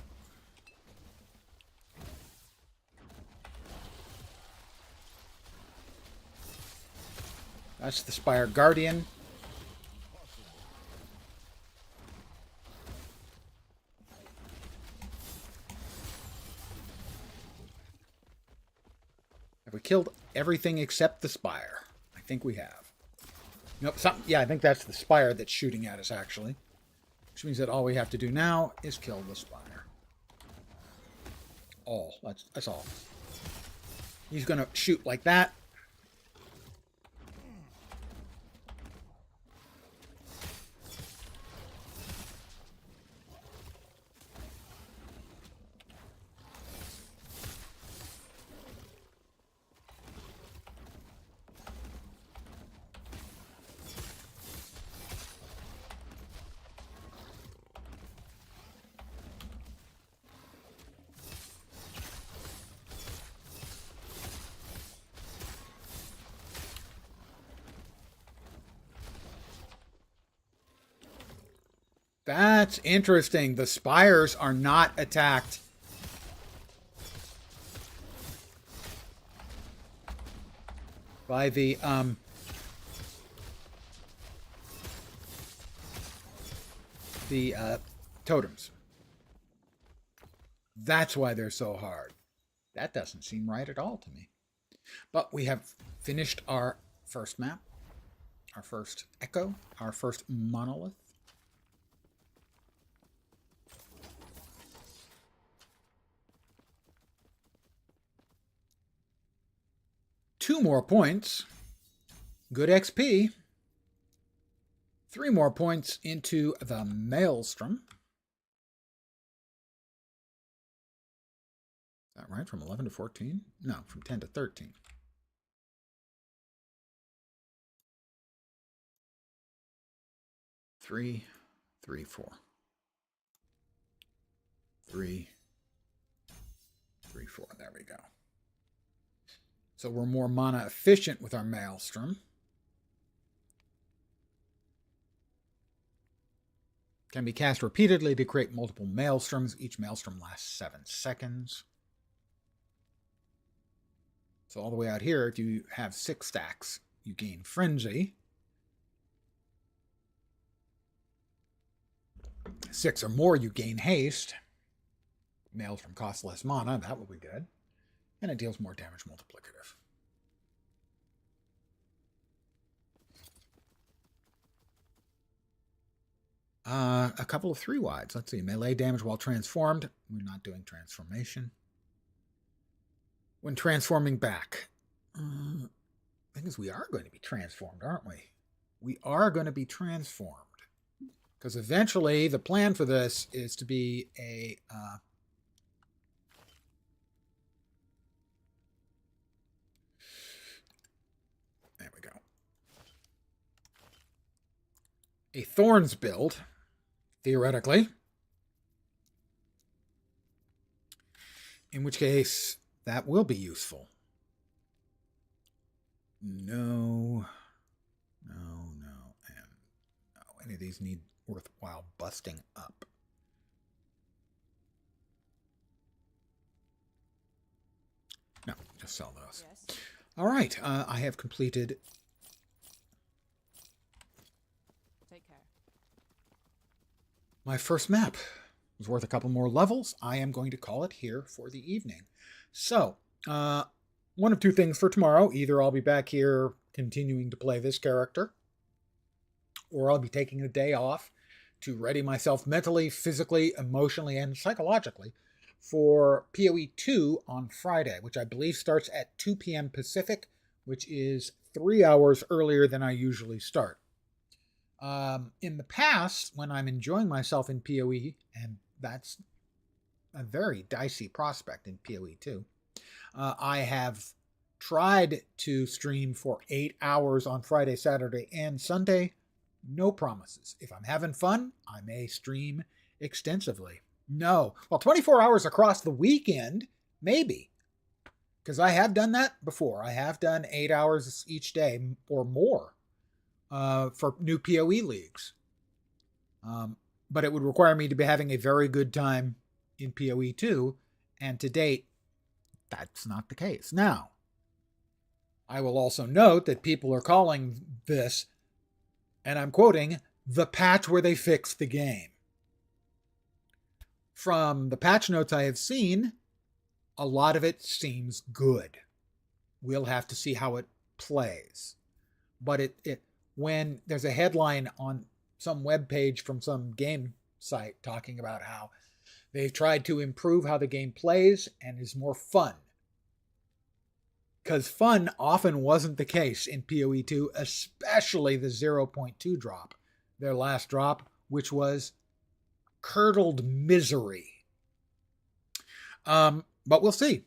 That's the Spire Guardian. Have we killed everything except the Spire? I think we have. Nope, yeah, I think that's the Spire that's shooting at us, actually. Which means that all we have to do now is kill the Spire. All. That's all. He's going to shoot like that. That's interesting. The spires are not attacked. By the totems. That's why they're so hard. That doesn't seem right at all to me. But we have finished our first map, our first echo, our first monolith. Two more points. Good XP. 3 more points into the Maelstrom. Is that right? From 11 to 14? No, from 10 to 13. Three, 4. 3, 4. There we go. So we're more mana efficient with our Maelstrom. Can be cast repeatedly to create multiple Maelstroms. Each Maelstrom lasts 7 seconds. So all the way out here, if you have 6 stacks, you gain Frenzy. 6 or more, you gain Haste. Maelstrom costs less mana. That will be good. And it deals more damage multiplicative. A couple of 3-wides. Let's see. Melee damage while transformed. We're not doing transformation. When transforming back. Thing is, we are going to be transformed, aren't we? We are going to be transformed. Because eventually, the plan for this is to be a... there we go. A Thorns build, theoretically. In which case, that will be useful. No. And no. Any of these need worthwhile busting up. No, just sell those. Yes. All right, I have completed. Take care. My first map. It was worth a couple more levels. I am going to call it here for the evening. So, one of two things for tomorrow. Either I'll be back here continuing to play this character, or I'll be taking a day off to ready myself mentally, physically, emotionally, and psychologically for PoE 2 on Friday, which I believe starts at 2 p.m. Pacific, which is 3 hours earlier than I usually start. In the past, when I'm enjoying myself in PoE, and that's a very dicey prospect in PoE 2, I have tried to stream for 8 hours on Friday, Saturday, and Sunday. No promises. If I'm having fun, I may stream extensively. No. Well, 24 hours across the weekend, maybe. Because I have done that before. I have done 8 hours each day or more for new PoE leagues. But it would require me to be having a very good time in PoE 2, and to date, that's not the case. Now, I will also note that people are calling this, and I'm quoting, the patch where they fixed the game. From the patch notes I have seen, a lot of it seems good. We'll have to see how it plays. But when there's a headline on some web page from some game site talking about how they've tried to improve how the game plays and is more fun. Because fun often wasn't the case in PoE 2, especially the 0.2 drop, their last drop, which was curdled misery. But we'll see,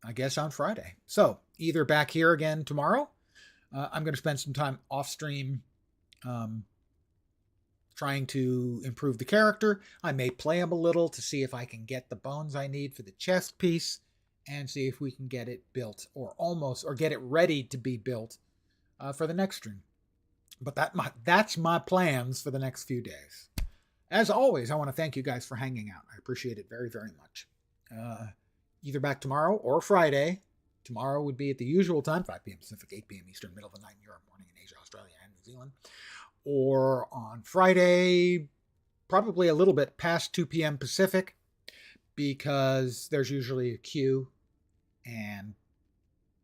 I guess, on Friday. So, either back here again tomorrow. I'm going to spend some time off stream trying to improve the character. I may play him a little to see if I can get the bones I need for the chest piece and see if we can get it built or get it ready to be built for the next stream. But that's my plans for the next few days. As always, I want to thank you guys for hanging out. I appreciate it very, very much. Either back tomorrow or Friday. Tomorrow would be at the usual time, 5 p.m. Pacific, 8 p.m. Eastern, middle of the night in Europe, morning in Asia, Australia, and New Zealand. Or on Friday, probably a little bit past 2 p.m. Pacific, because there's usually a queue. And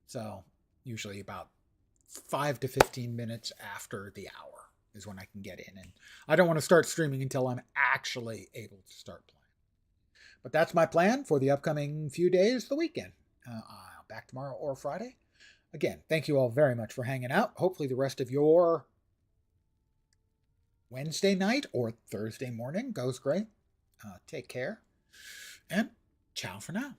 so usually about 5 to 15 minutes after the hour is when I can get in. And I don't want to start streaming until I'm actually able to start playing. But that's my plan for the upcoming few days, the weekend. Back tomorrow or Friday. Again, thank you all very much for hanging out. Hopefully the rest of your Wednesday night or Thursday morning goes great. Take care. And ciao for now.